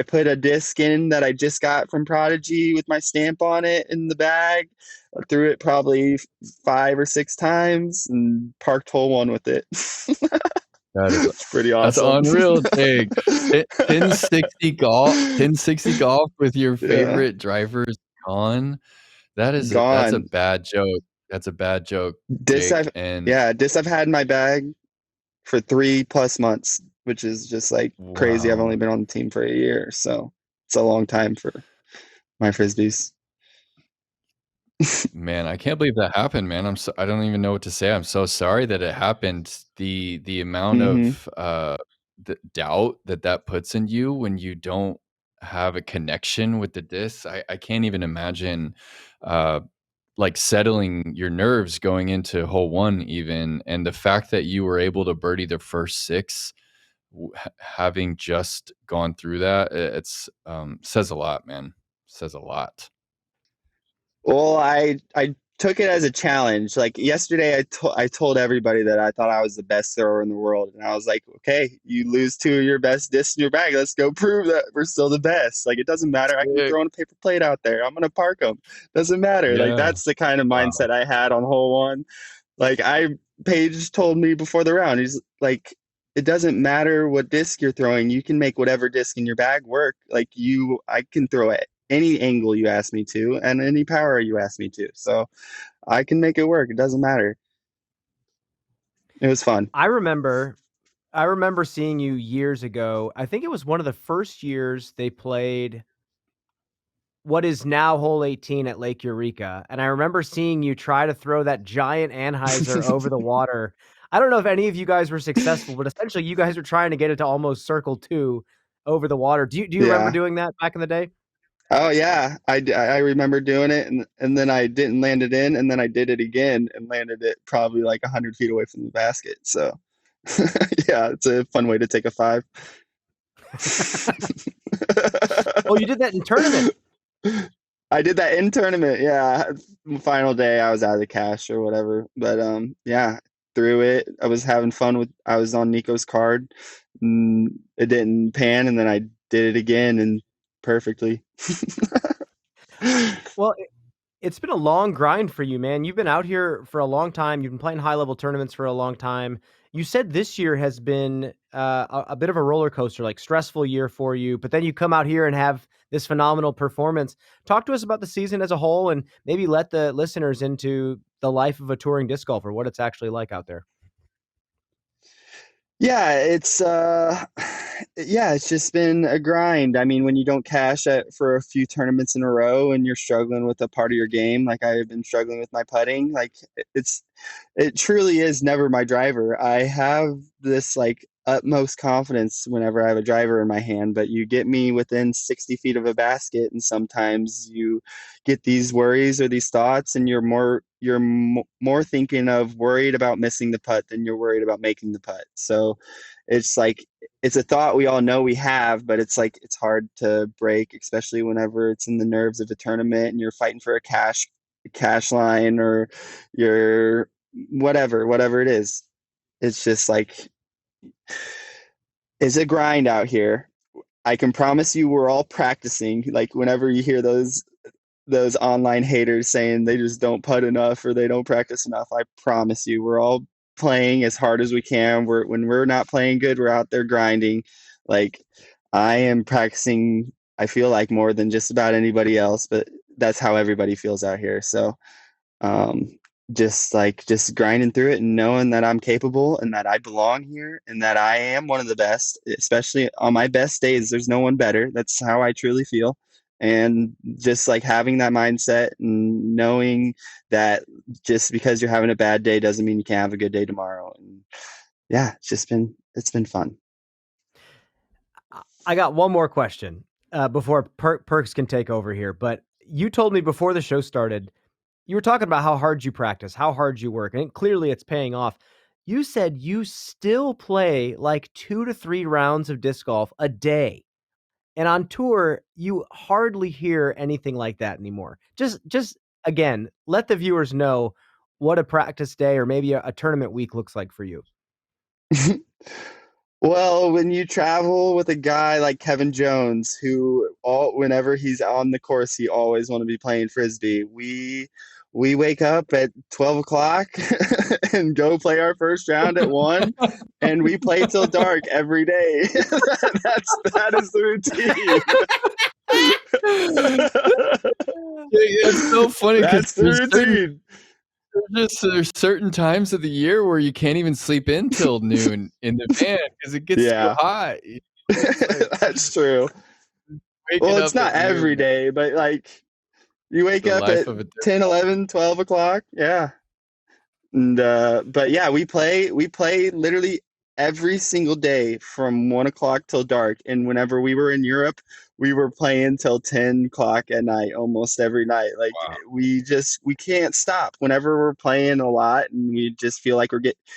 put a disc in that I just got from Prodigy with my stamp on it in the bag. I threw it probably 5 or 6 times and parked hole one with it. That is pretty awesome. That's unreal, Jake. 1060 golf with your favorite drivers gone. That's a bad joke. That's a bad joke. This I've had in my bag for 3+ months, which is just crazy. I've only been on the team for a year, so it's a long time for my frisbees. Man, I can't believe that happened, man. I don't even know what to say. I'm so sorry that it happened. The amount of the doubt that puts in you when you don't have a connection with the disc, I can't even imagine settling your nerves going into hole one even. And the fact that you were able to birdie the first 6, having just gone through that, it's says a lot, man. Says a lot. Well, I took it as a challenge. Like yesterday, I told everybody that I thought I was the best thrower in the world, and I was like, okay, you lose 2 of your best discs in your bag. Let's go prove that we're still the best. Like it doesn't matter. I can be throwing a paper plate out there. I'm gonna park them. Doesn't matter. Like Yeah. that's the kind of mindset I had on hole one. Like Paige told me before the round, he's like, it doesn't matter what disc you're throwing. You can make whatever disc in your bag work. Like I can throw it any angle you ask me to and any power you ask me to. So I can make it work. It doesn't matter. It was fun. I remember seeing you years ago. I think it was one of the first years they played what is now hole 18 at Lake Eureka. And I remember seeing you try to throw that giant Anheuser over the water. I don't know if any of you guys were successful, but essentially you guys were trying to get it to almost circle 2 over the water. Do you remember doing that back in the day? Oh yeah, I remember doing it, and then I didn't land it in, and then I did it again and landed it probably like 100 feet away from the basket. So yeah, it's a fun way to take a 5. Oh, you did that in tournament. I did that in tournament. Yeah, final day I was out of the cash or whatever, but yeah, threw it. I was having fun I was on Nico's card. It didn't pan, and then I did it again and perfectly. Well, it's been a long grind for you, man. You've been out here for a long time. You've been playing high-level tournaments for a long time. You said this year has been a bit of a roller coaster, like stressful year for you, but then you come out here and have this phenomenal performance. Talk to us about the season as a whole and maybe let the listeners into the life of a touring disc golfer, what it's actually like out there. Yeah, it's just been a grind. I mean, when you don't cash for a few tournaments in a row and you're struggling with a part of your game, like I've been struggling with my putting, like it truly is never my driver. I have this like utmost confidence whenever I have a driver in my hand, but you get me within 60 feet of a basket, and sometimes you get these worries or these thoughts, and you're more thinking of worried about missing the putt than you're worried about making the putt. So it's like it's a thought we all know we have, but it's like it's hard to break, especially whenever it's in the nerves of a tournament and you're fighting for a cash line or your whatever it is. It's just like it's a grind out here. I can promise you we're all practicing. Like whenever you hear those online haters saying they just don't putt enough or they don't practice enough, I promise you we're all playing as hard as we can. When we're not playing good, we're out there grinding. Like I am practicing, I feel like more than just about anybody else, but that's how everybody feels out here. So just grinding through it and knowing that I'm capable and that I belong here and that I am one of the best, especially on my best days. There's no one better. That's how I truly feel. And just like having that mindset and knowing that just because you're having a bad day doesn't mean you can't have a good day tomorrow. And yeah, it's been fun. I got one more question before Perks can take over here. But you told me before the show started, you were talking about how hard you practice, how hard you work, and clearly it's paying off. You said you still play like 2 to 3 rounds of disc golf a day. And on tour, you hardly hear anything like that anymore. Just again, let the viewers know what a practice day or maybe a tournament week looks like for you. Well, when you travel with a guy like Kevin Jones, who whenever he's on the course, he always want to be playing Frisbee. We wake up at 12 o'clock and go play our first round at 1, and we play till dark every day. That is the routine. It's so funny because That's the routine. There's certain times of the year where you can't even sleep in till noon in the van because it gets so hot. That's true. Well, it's not every day, but like you wake up at 10, 11, 12 o'clock. Yeah. And but yeah, we play literally every single day from 1 o'clock till dark. And whenever we were in Europe, we were playing till 10 o'clock at night, almost every night. Like we can't stop whenever we're playing a lot, and we just feel like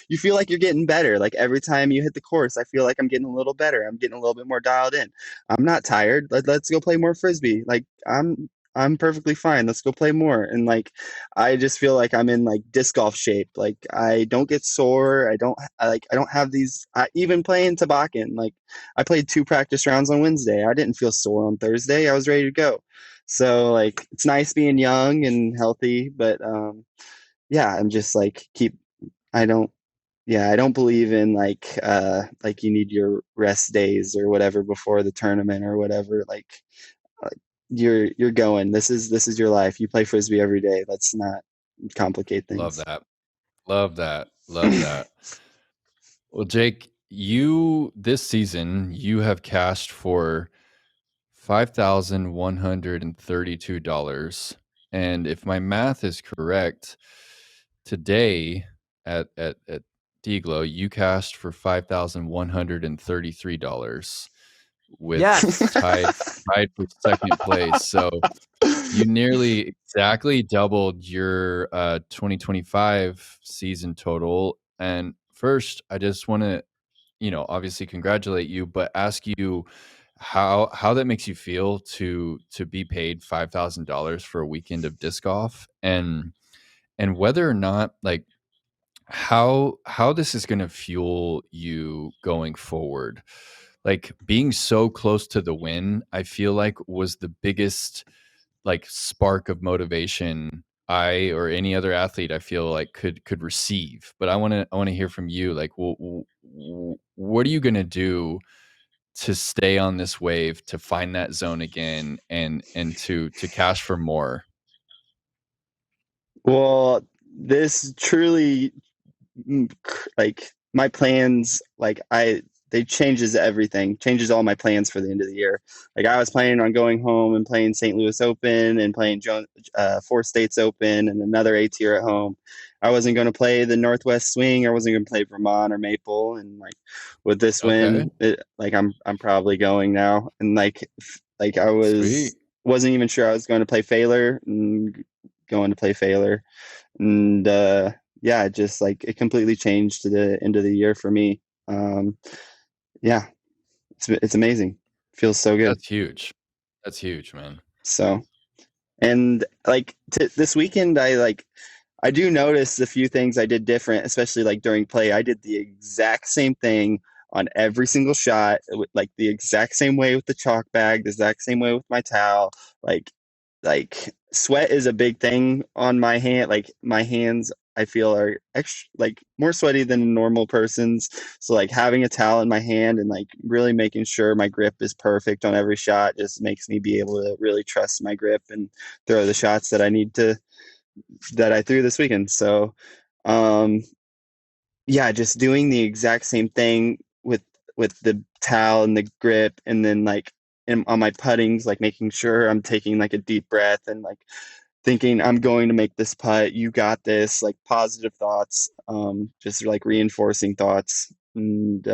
you feel like you're getting better. Like every time you hit the course, I feel like I'm getting a little better. I'm getting a little bit more dialed in. I'm not tired. Let's go play more Frisbee. Like I'm I'm perfectly fine. Let's go play more. And like, I just feel like I'm in like disc golf shape. Like I don't get sore. I don't have these, even playing toboggan. Like I played 2 practice rounds on Wednesday. I didn't feel sore on Thursday. I was ready to go. So like, it's nice being young and healthy, but yeah, I'm just like, I don't, yeah, I don't believe in like you need your rest days or whatever before the tournament or whatever. Uh, you're going. This is your life. You play frisbee every day. Let's not complicate Love things. that. Love that. Love that. Well, Jake, you this season you have cashed for $5,132. And if my math is correct, today at D-Glow, you cashed for $5,133 with Yes. tied for second place. So you nearly exactly doubled your 2025 season total. And first, I just want to, obviously congratulate you, but ask you how that makes you feel to be paid $5,000 for a weekend of disc golf, and whether or not like how this is going to fuel you going forward. Like being so close to the win, I feel like was the biggest like spark of motivation I or any other athlete I feel like could receive. But I want to hear from you. Like, what are you going to do to stay on this wave, to find that zone again, and to cash for more? Well, this truly like my plans they changes all my plans for the end of the year. Like I was planning on going home and playing St. Louis Open and playing 4 States Open and another ATR at home. I wasn't going to play the Northwest Swing. I wasn't going to play Vermont or Maple. And like with this Okay, win, I'm probably going now. And like I sweet. wasn't even sure I was going to play Failer and going to play Failer. And yeah, it completely changed to the end of the year for me. Yeah, it's amazing. Feels so good. That's huge. That's huge, man. So, and this weekend, I do notice a few things I did different, especially like during play. I did the exact same thing on every single shot, like the exact same way with the chalk bag, the exact same way with my towel. Like, like sweat is a big thing on my hand. Like my hands, I feel are extra, like more sweaty than a normal person's. So like having a towel in my hand and like really making sure my grip is perfect on every shot just makes me be able to really trust my grip and throw the shots that I threw this weekend. So, um, yeah, just doing the exact same thing with the towel and the grip, and then on my puttings, like making sure I'm taking like a deep breath and like thinking I'm going to make this putt. You got this. Like positive thoughts, just like reinforcing thoughts, and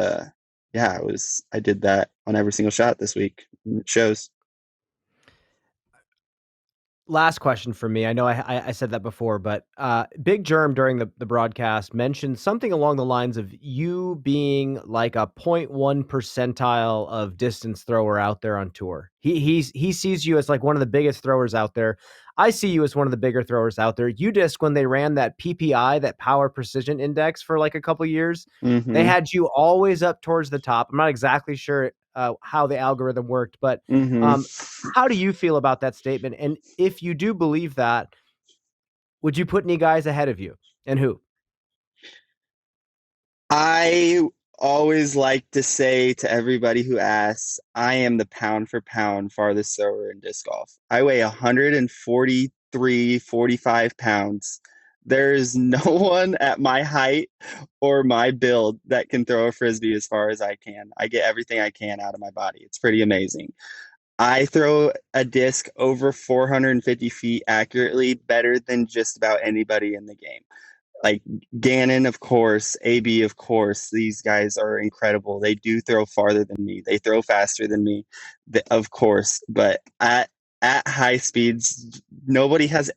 yeah, I did that on every single shot this week. And it shows. Last question for me. I know I said that before, but Big Germ during the broadcast mentioned something along the lines of you being like a 0.1 percentile of distance thrower out there on tour. He sees you as like one of the biggest throwers out there. I see you as one of the bigger throwers out there. UDisc, when they ran that PPI, that Power Precision Index, for like a couple years, they Mm-hmm. had you always up towards the top. I'm not exactly sure how the algorithm worked, but Mm-hmm. how do you feel about that statement? And if you do believe that, would you put any guys ahead of you, and who? I always like to say to everybody who asks, I am the pound for pound farthest thrower in disc golf. I weigh 143, 45 pounds. There's no one at my height or my build that can throw a frisbee as far as I can. I get everything I can out of my body. It's pretty amazing. I throw a disc over 450 feet accurately better than just about anybody in the game. Like Gannon, of course, AB, of course, these guys are incredible. They do throw farther than me. They throw faster than me, of course. But at high speeds, nobody has.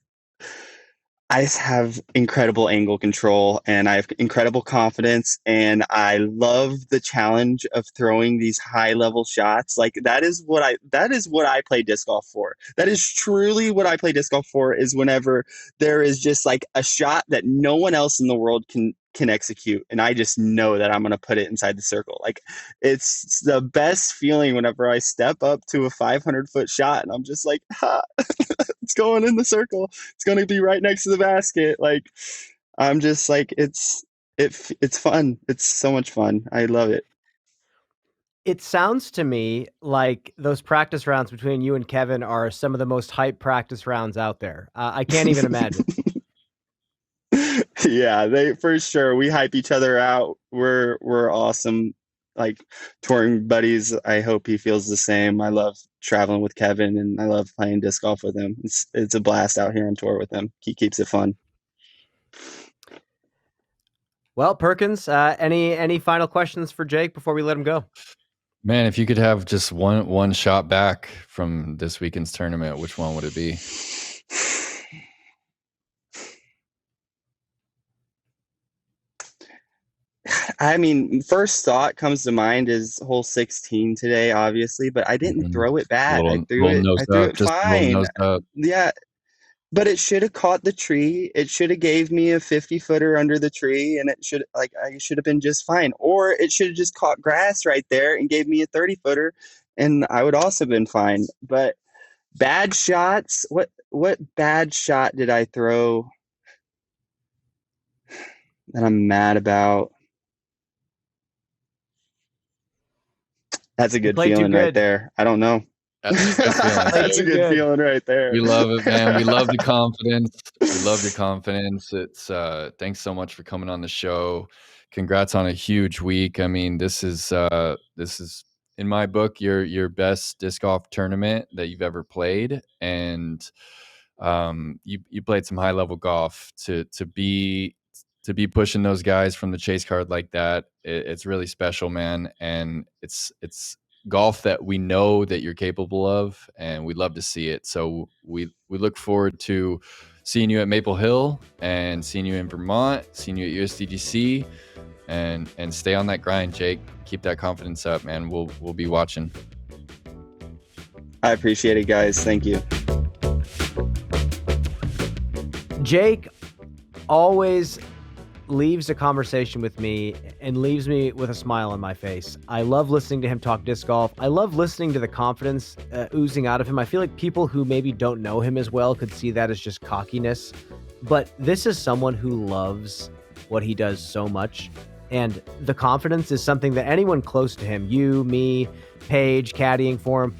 I just have incredible angle control and I have incredible confidence, and I love the challenge of throwing these high level shots. Like that is what I play disc golf for. That is truly what I play disc golf for, is whenever there is just like a shot that no one else in the world can execute, and I just know that I'm going to put it inside the circle. Like it's the best feeling whenever I step up to a 500-foot shot and I'm just like, ha, it's going in the circle. It's going to be right next to the basket. Like I'm just like, it's fun. It's so much fun. I love it. It sounds to me like those practice rounds between you and Kevin are some of the most hype practice rounds out there. I can't even imagine. Yeah, they for sure. We hype each other out. We're awesome, like touring buddies. I hope he feels the same. I love traveling with Kevin, and I love playing disc golf with him. It's a blast out here on tour with him. He keeps it fun. Well, Perkins, any final questions for Jake before we let him go? Man, if you could have just one shot back from this weekend's tournament, which one would it be? I mean, first thought comes to mind is hole 16 today, obviously, but I didn't throw it bad. I threw it fine. Yeah, but it should have caught the tree. It should have gave me a 50-footer under the tree, and I should have been just fine. Or it should have just caught grass right there and gave me a 30-footer, and I would also have been fine. But bad shots. What bad shot did I throw that I'm mad about? That's a good feeling right there. I don't know. That's a good feeling. That's a good feeling right there. We love it, man. We love the confidence. We love your confidence. It's thanks so much for coming on the show. Congrats on a huge week. I mean, this is in my book your best disc golf tournament that you've ever played, and you played some high level golf to be pushing those guys from the chase card like that. It's really special, man, and it's golf that we know that you're capable of, and we'd love to see it. So we look forward to seeing you at Maple Hill and seeing you in Vermont, seeing you at USDGC, and stay on that grind, Jake. Keep that confidence up, man. We'll be watching. I appreciate it, guys. Thank you. Jake always leaves a conversation with me and leaves me with a smile on my face. I love listening to him talk disc golf. I love listening to the confidence oozing out of him. I feel like people who maybe don't know him as well could see that as just cockiness. But this is someone who loves what he does so much. And the confidence is something that anyone close to him, you, me, Paige, caddying for him,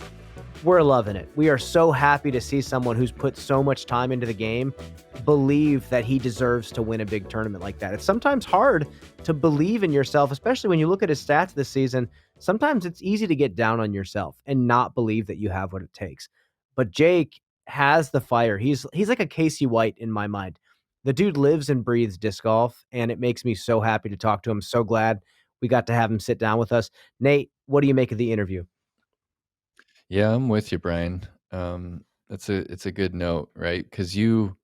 we're loving it. We are so happy to see someone who's put so much time into the game believe that he deserves to win a big tournament like that. It's sometimes hard to believe in yourself, especially when you look at his stats this season. Sometimes it's easy to get down on yourself and not believe that you have what it takes. But Jake has the fire. He's like a Casey White in my mind. The dude lives and breathes disc golf, and it makes me so happy to talk to him. So glad we got to have him sit down with us. Nate, what do you make of the interview? Yeah, I'm with you, Brian. It's a good note, right? Because you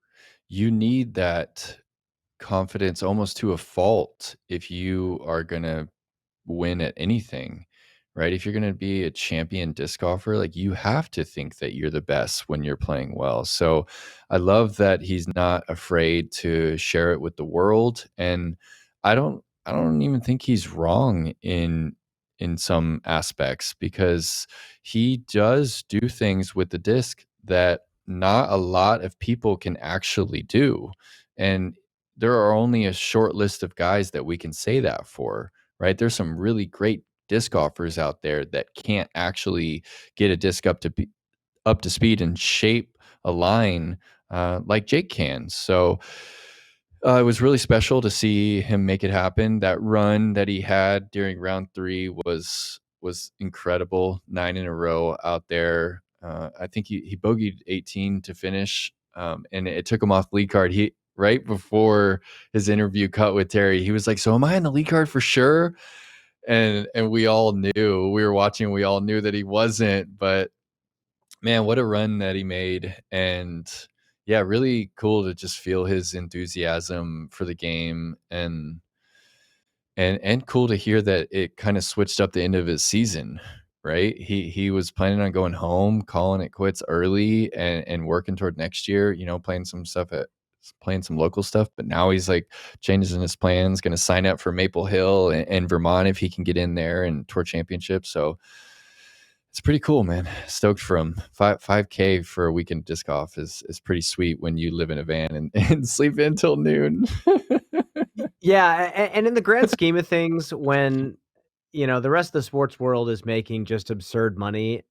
need that confidence almost to a fault if you are gonna win at anything, right? If you're gonna be a champion disc golfer, like you have to think that you're the best when you're playing well. So I love that he's not afraid to share it with the world, and I don't even think he's wrong in some aspects, because he does do things with the disc that not a lot of people can actually do. And there are only a short list of guys that we can say that for, right? There's some really great disc golfers out there that can't actually get a disc up to speed and shape a line like Jake can. So it was really special to see him make it happen. That run that he had during round 3 was incredible. 9 in a row out there. I think he bogeyed 18 to finish, and it took him off lead card. He right before his interview cut with Terry, he was like, "So am I on the lead card for sure?" And we all knew. We were watching. We all knew that he wasn't. But man, what a run that he made! And yeah, really cool to just feel his enthusiasm for the game, and cool to hear that it kind of switched up the end of his season, right? He was planning on going home, calling it quits early, and working toward next year, playing some local stuff, but now he's like changing his plans, going to sign up for Maple Hill and Vermont if he can get in there and tour championship. So it's pretty cool, man. Stoked for him. 5K for a weekend disc golf is pretty sweet when you live in a van and sleep until noon. Yeah, and in the grand scheme of things, when the rest of the sports world is making just absurd money,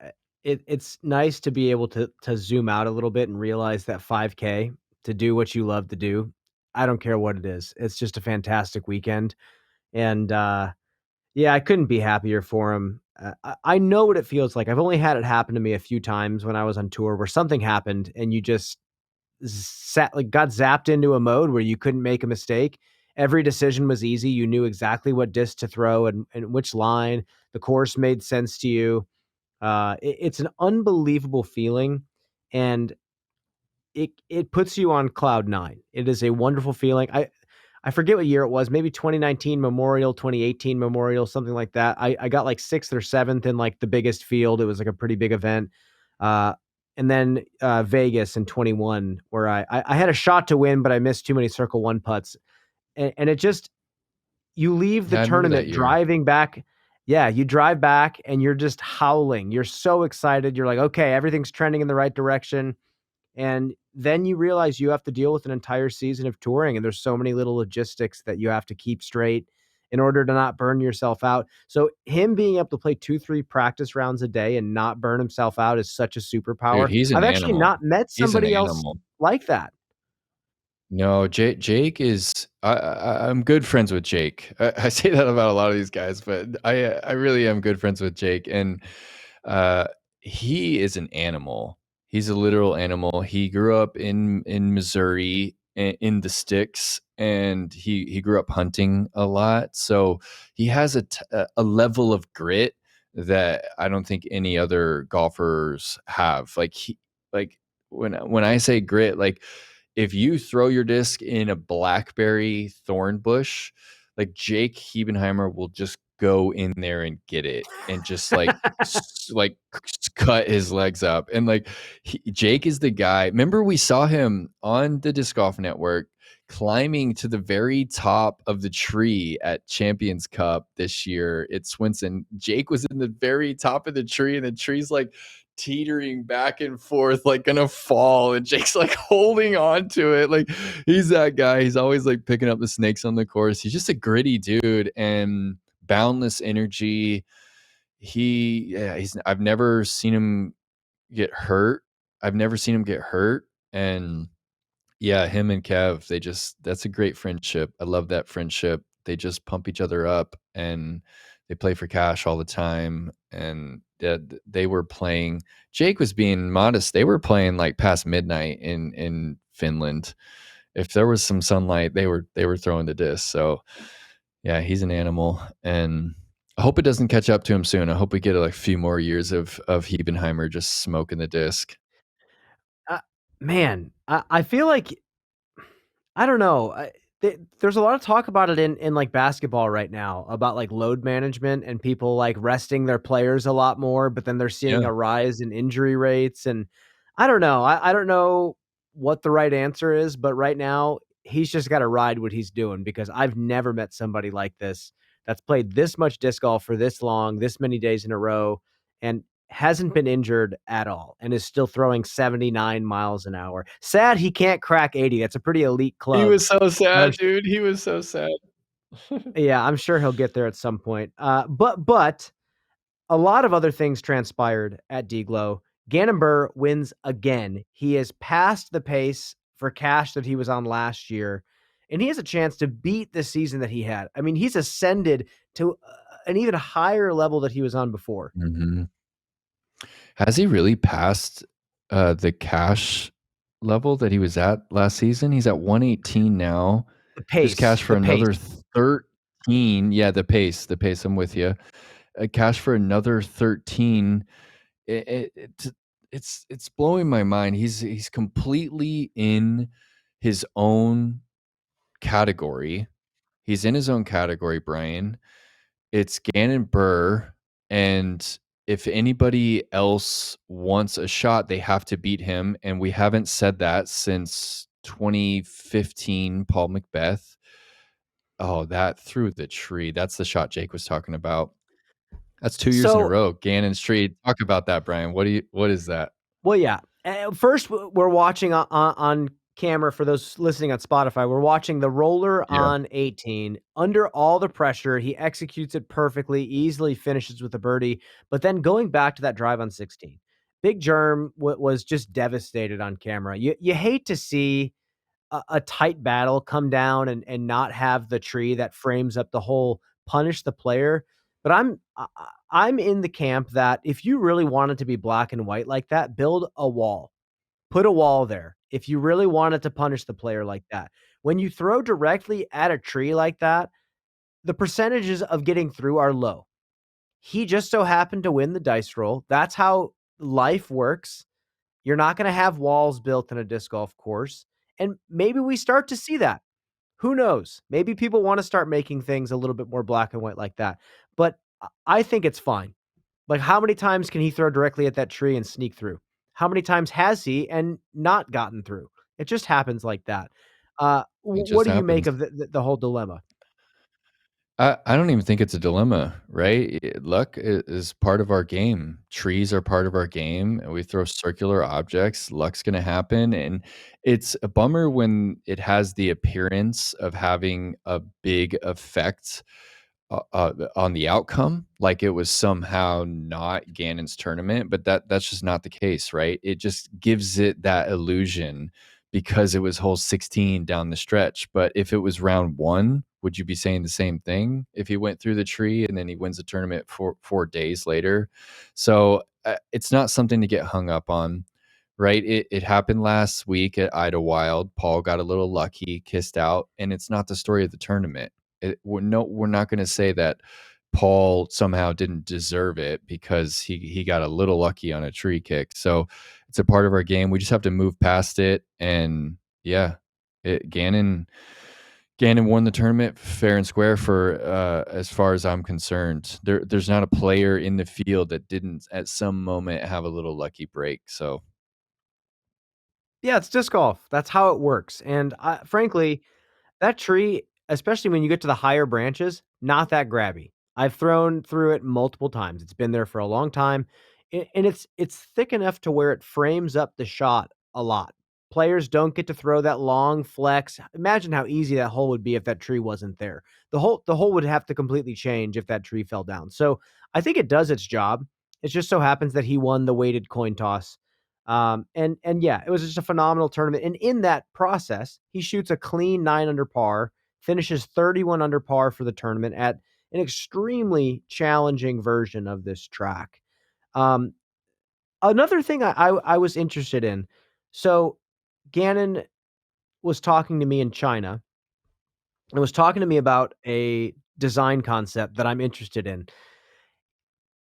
it's nice to be able to zoom out a little bit and realize that 5K to do what you love to do. I don't care what it is. It's just a fantastic weekend, and yeah, I couldn't be happier for him. I know what it feels like. I've only had it happen to me a few times when I was on tour, where something happened and you just got zapped into a mode where you couldn't make a mistake. Every decision was easy. You knew exactly what disc to throw and which line. The course made sense to you. It's an unbelievable feeling, and it puts you on cloud nine. It is a wonderful feeling. I forget what year it was, maybe 2019 Memorial, 2018 Memorial, something like that. I got like 6th or 7th in like the biggest field. It was like a pretty big event. And then Vegas in 21, where I had a shot to win, but I missed too many circle one putts. And it just, you leave the Yeah, I remember that tournament year. driving back. Yeah, you drive back and you're just howling. You're so excited. You're like, okay, everything's trending in the right direction. And then you realize you have to deal with an entire season of touring, and there's so many little logistics that you have to keep straight in order to not burn yourself out. So him being able to play 2-3 practice rounds a day and not burn himself out is such a superpower. Dude, he's an I've actually animal. not met He's an somebody else animal. like that. No, Jake is. I'm good friends with Jake. I say that about a lot of these guys, but I really am good friends with Jake, and uh, he is an animal. He's a literal animal. He grew up in Missouri in the sticks, and he grew up hunting a lot. So he has a level of grit that I don't think any other golfers have. Like when I say grit, like if you throw your disc in a blackberry thorn bush, like Jake Hebenheimer will just go in there and get it and just like cut his legs up. And like Jake is the guy. Remember we saw him on the Disc Golf Network climbing to the very top of the tree at Champions Cup this year at Swinson. Jake was in the very top of the tree, and the tree's like teetering back and forth, like gonna fall, and Jake's like holding on to it. Like he's that guy. He's always like picking up the snakes on the course. He's just a gritty dude and boundless energy. I've never seen him get hurt. And yeah, him and Kev, that's a great friendship. I love that friendship. They just pump each other up, and they play for cash all the time. And they were playing. Jake was being modest. They were playing like past midnight in Finland. If there was some sunlight, they were throwing the disc. So yeah, he's an animal, and I hope it doesn't catch up to him soon. I hope we get a few more years of Hebenheimer just smoking the disc. Man, I feel like, I don't know. There's a lot of talk about it in like basketball right now about like load management and people like resting their players a lot more, but then they're seeing Yeah. a rise in injury rates. And I don't know. I don't know what the right answer is, but right now he's just got to ride what he's doing, because I've never met somebody like this that's played this much disc golf for this long, this many days in a row, and hasn't been injured at all and is still throwing 79 miles an hour. Sad he can't crack 80. That's a pretty elite club. He was so sad, dude. He was so sad. Yeah, I'm sure he'll get there at some point. But a lot of other things transpired at Deglow. Gannon Buhr wins again. He has passed the pace for cash that he was on last year, and he has a chance to beat the season that he had. I mean, he's ascended to an even higher level that he was on before. Mm-hmm. Has he really passed the cash level that he was at last season? He's at 118 now. The pace. There's cash for another 13. Yeah, the pace. I'm with you. Cash for another 13. it's blowing my mind. He's completely in his own category. He's in his own category, Brian. It's Gannon Buhr, and if anybody else wants a shot, they have to beat him. And we haven't said that since 2015, Paul Macbeth. Oh, that through the tree. That's the shot Jake was talking about. That's 2 years in a So, row. Gannon's tree. Talk about that, Brian. What is that? well, yeah. First, we're watching on camera for those listening on Spotify. We're watching the roller Yeah. on 18. Under all the pressure, he executes it perfectly, easily finishes with a birdie. But then going back to that drive on 16, Big Germ was just devastated on camera. You hate to see a tight battle come down and not have the tree that frames up the whole punish the player. But I'm in the camp that if you really want it to be black and white like that, build a wall. Put a wall there. If you really wanted to punish the player like that. When you throw directly at a tree like that, the percentages of getting through are low. He just so happened to win the dice roll. That's how life works. You're not going to have walls built in a disc golf course. And maybe we start to see that. Who knows? Maybe people want to start making things a little bit more black and white like that. But I think it's fine. Like, how many times can he throw directly at that tree and sneak through? How many times has he and not gotten through? It just happens like that. It What just do you make happens. of the whole dilemma? I don't even think it's a dilemma, right? Luck is part of our game. Trees are part of our game, and we throw circular objects. Luck's going to happen, and it's a bummer when it has the appearance of having a big effect on the outcome, like it was somehow not Gannon's tournament, but that's just not the case, right? It just gives it that illusion because it was hole 16 down the stretch. But if it was round 1, would you be saying the same thing if he went through the tree and then he wins the tournament 4 days later? So it's not something to get hung up on, right? It happened last week at Idlewild. Paul got a little lucky, kissed out, and it's not the story of the tournament. We're not going to say that Paul somehow didn't deserve it because he got a little lucky on a tree kick. So it's a part of our game. We just have to move past it. And yeah, Gannon won the tournament fair and square for as far as I'm concerned. There's not a player in the field that didn't at some moment have a little lucky break. So Yeah, it's disc golf. That's how it works. And frankly, that tree, especially when you get to the higher branches, not that grabby. I've thrown through it multiple times. It's been there for a long time, and it's thick enough to where it frames up the shot a lot. Players don't get to throw that long flex. Imagine how easy that hole would be if that tree wasn't there. The hole would have to completely change if that tree fell down. So I think it does its job. It just so happens that he won the weighted coin toss. And yeah, it was just a phenomenal tournament. And in that process, he shoots a clean 9 under par, finishes 31 under par for the tournament at an extremely challenging version of this track. Um, Another thing I was interested in. So Gannon was talking to me in China and was talking to me about a design concept that I'm interested in.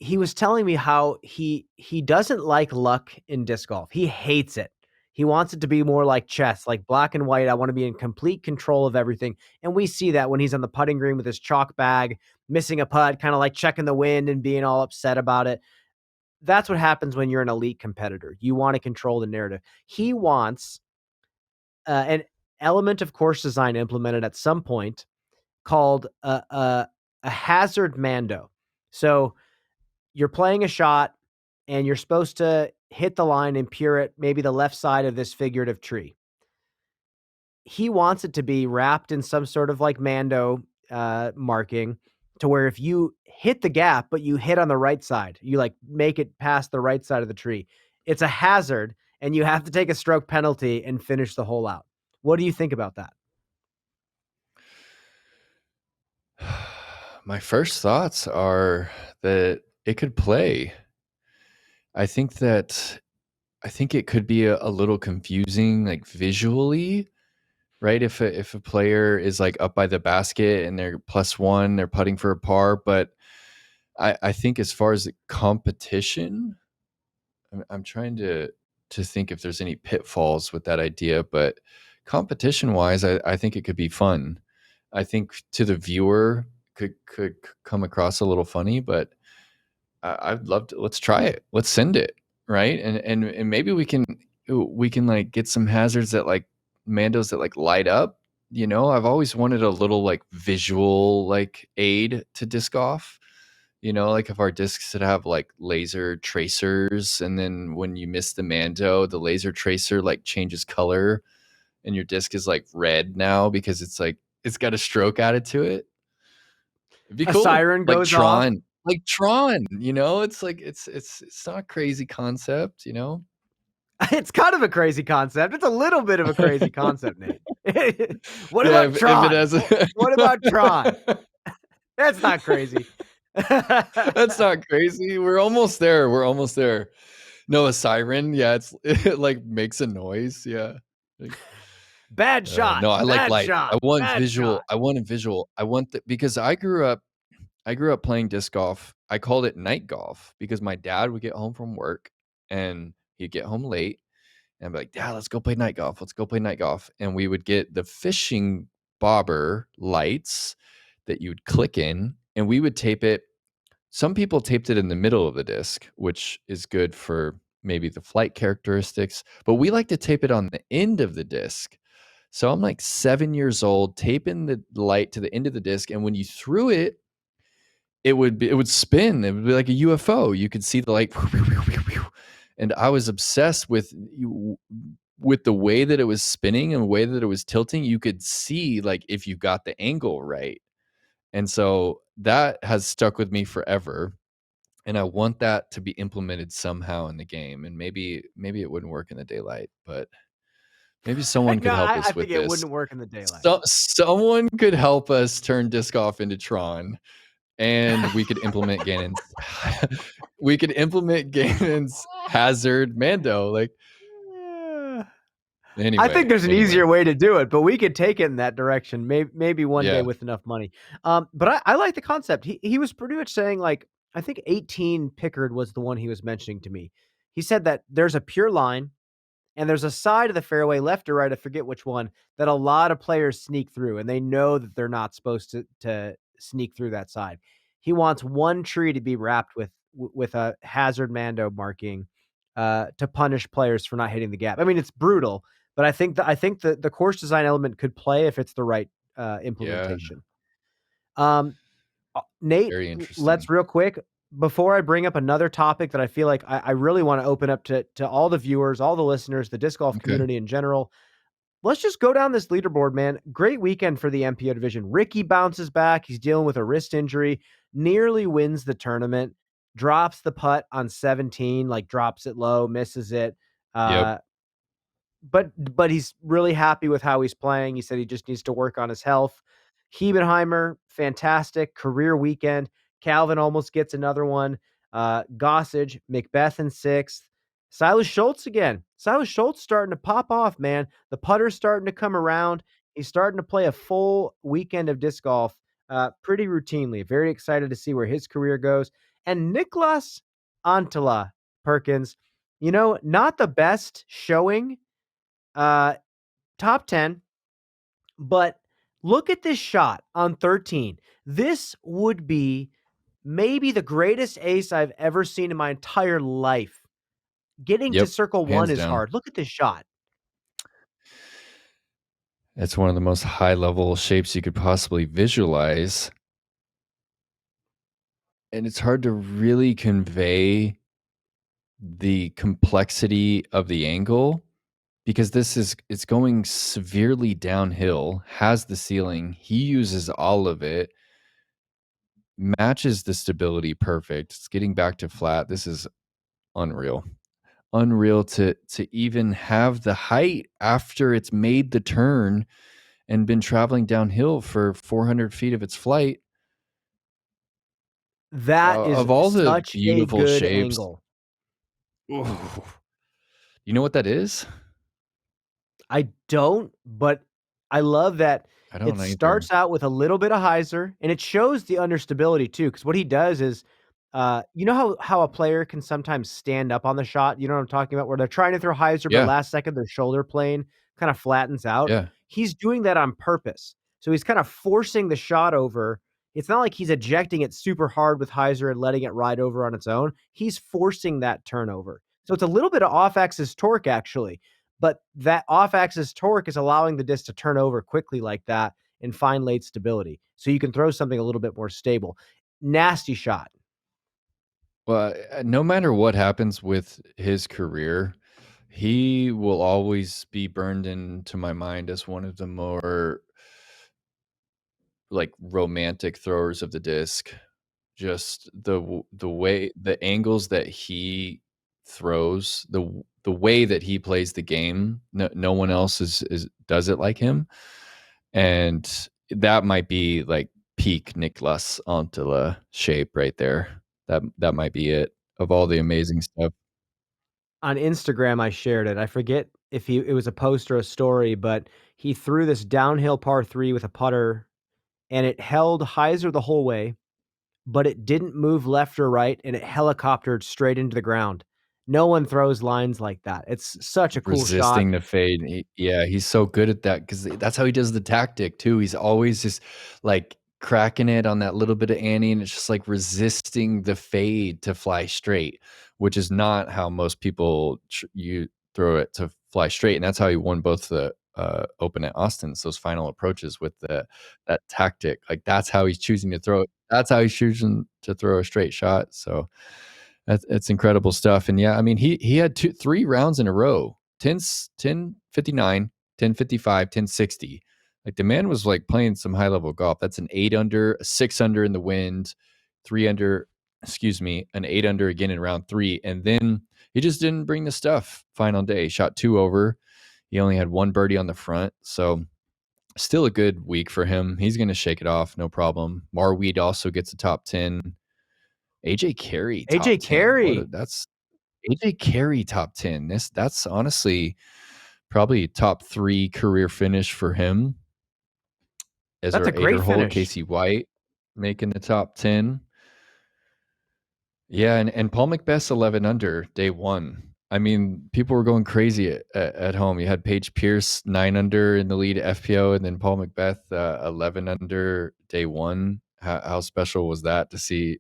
He was telling me how he doesn't like luck in disc golf. He hates it. He wants it to be more like chess, like black and white. I want to be in complete control of everything. And we see that when he's on the putting green with his chalk bag, missing a putt, kind of like checking the wind and being all upset about it. That's what happens when you're an elite competitor. You want to control the narrative. He wants an element of course design implemented at some point called a hazard mando. So you're playing a shot and you're supposed to hit the line and pure it, maybe the left side of this figurative tree. He wants it to be wrapped in some sort of like Mando marking to where if you hit the gap, but you hit on the right side, you like make it past the right side of the tree. It's a hazard and you have to take a stroke penalty and finish the hole out. What do you think about that? my first thoughts are that it could play. I think that I think it could be a little confusing, like visually, right? If a player is like up by the basket and they're +1, they're putting for a par. But I think as far as the competition, I'm trying to think if there's any pitfalls with that idea, but competition wise, I think it could be fun. I think to the viewer could come across a little funny, but I'd love to. Let's try it. Let's send it, right? And maybe we can like get some hazards that like Mandos that like light up. You know, I've always wanted a little like visual like aid to disc golf. You know, like if our discs would have like laser tracers, and then when you miss the Mando, the laser tracer like changes color, and your disc is like red now because it's like it's got a stroke added to it. It'd be A cool. siren Like goes off. Tron. Like Tron, you know? It's like it's not a crazy concept, you know? It's kind of a crazy concept. It's a little bit of a crazy concept, Nate. What Yeah, about Tron? if it has a What about Tron? That's not crazy. That's not crazy. We're almost there. We're almost there. No, a siren. Yeah, it like makes a noise. Yeah. Like, Bad shot. no, I like Bad light. shot. I want Bad visual. shot. I want a visual. I want because I grew up playing disc golf. I called it night golf because my dad would get home from work and he'd get home late and I'd be like, Dad, let's go play night golf. Let's go play night golf. And we would get the fishing bobber lights that you'd click in and we would tape it. Some people taped it in the middle of the disc, which is good for maybe the flight characteristics, but we like to tape it on the end of the disc. So I'm like 7 years old, taping the light to the end of the disc. And when you threw it, it would spin. It would be like a UFO. You could see the light. And I was obsessed with the way that it was spinning and the way that it was tilting. You could see like if you got the angle right. And so that has stuck with me forever. And I want that to be implemented somehow in the game. And maybe it wouldn't work in the daylight, but maybe someone could help us I with think it this. wouldn't work in the daylight. Someone could help us turn disc golf into Tron. And we could implement Gannon's hazard Mando. Like anyway. I think there's an easier way to do it, but we could take it in that direction. Maybe one day with enough money. But I like the concept. He was pretty much saying like, I think 18 Pickard was the one he was mentioning to me. He said that there's a pure line and there's a side of the fairway, left or right, I forget which one, that a lot of players sneak through and they know that they're not supposed to sneak through that side. He wants one tree to be wrapped with a hazard Mando marking to punish players for not hitting the gap. I mean, it's brutal, but I think the course design element could play if it's the right implementation. Nate, let's real quick, before I bring up another topic that I feel like I really want to open up to all the viewers, all the listeners, the disc golf community in general. Let's just go down this leaderboard, man. Great weekend for the MPO division. Ricky bounces back. He's dealing with a wrist injury, nearly wins the tournament, drops the putt on 17, like drops it low, misses it. But he's really happy with how he's playing. He said he just needs to work on his health. Hebenheimer, fantastic career weekend. Calvin almost gets another one. Gossage, Macbeth in 6th. Silas Schultz again. Silas Schultz starting to pop off, man. The putter's starting to come around. He's starting to play a full weekend of disc golf pretty routinely. Very excited to see where his career goes. And Niklas Antala Perkins, you know, not the best showing, top 10, but look at this shot on 13. This would be maybe the greatest ace I've ever seen in my entire life. Getting to circle one is hard. Look at this shot. It's one of the most high level shapes you could possibly visualize. And it's hard to really convey the complexity of the angle because it's going severely downhill, has the ceiling. He uses all of it, matches the stability perfect. It's getting back to flat. This is unreal. Unreal to even have the height after it's made the turn and been traveling downhill for 400 feet of its flight. That is of all such the beautiful a good shapes. Angle. Ooh. You know what that is? I don't, but I love that it starts out with a little bit of hyzer, and it shows the understability too, because what he does is You know how a player can sometimes stand up on the shot? You know what I'm talking about? Where they're trying to throw hyzer, but Yeah. last second their shoulder plane kind of flattens out. Yeah. He's doing that on purpose. So he's kind of forcing the shot over. It's not like he's ejecting it super hard with hyzer and letting it ride over on its own. He's forcing that turnover. So it's a little bit of off-axis torque, actually. But that off-axis torque is allowing the disc to turn over quickly like that and find late stability. So you can throw something a little bit more stable. Nasty shot. Well, no matter what happens with his career, he will always be burned into my mind as one of the more like romantic throwers of the disc. Just the way, the angles that he throws, the way that he plays the game, no one else is does it like him. And that might be like peak Niklas Antila shape right there. That might be it of all the amazing stuff. On Instagram, I shared it. I forget if it was a post or a story, but he threw this downhill par 3 with a putter, and it held hyzer the whole way, but it didn't move left or right, and it helicoptered straight into the ground. No one throws lines like that. It's such a cool shot. Resisting the fade. Yeah, he's so good at that because that's how he does the tactic too. He's always just like cracking it on that little bit of ante, and it's just like resisting the fade to fly straight, which is not how most people you throw it to fly straight. And that's how he won both the Open at Austin's, those final approaches with that tactic. Like that's how he's choosing to throw it. That's how he's choosing to throw a straight shot. So that's incredible stuff. And yeah, I mean, he had 3 rounds in a row, 1059, 1055, 1060. Like the man was like playing some high level golf. That's an 8 under, a 6 under in the wind, 3 under, excuse me, an 8 under again in round 3. And then he just didn't bring the stuff final day. He shot 2 over. He only had 1 birdie on the front. So still a good week for him. He's going to shake it off. No problem. Marweed also gets a top 10. AJ Carey top AJ 10. Carey. That's AJ Carey top 10. That's honestly probably top 3 career finish for him. That's a Ezra great Aderhold, finish. Casey White making the top 10. Yeah, and Paul McBeth's 11 under day 1. I mean, people were going crazy at home. You had Paige Pierce 9 under in the lead at FPO, and then Paul McBeth 11 under day 1. How special was that to see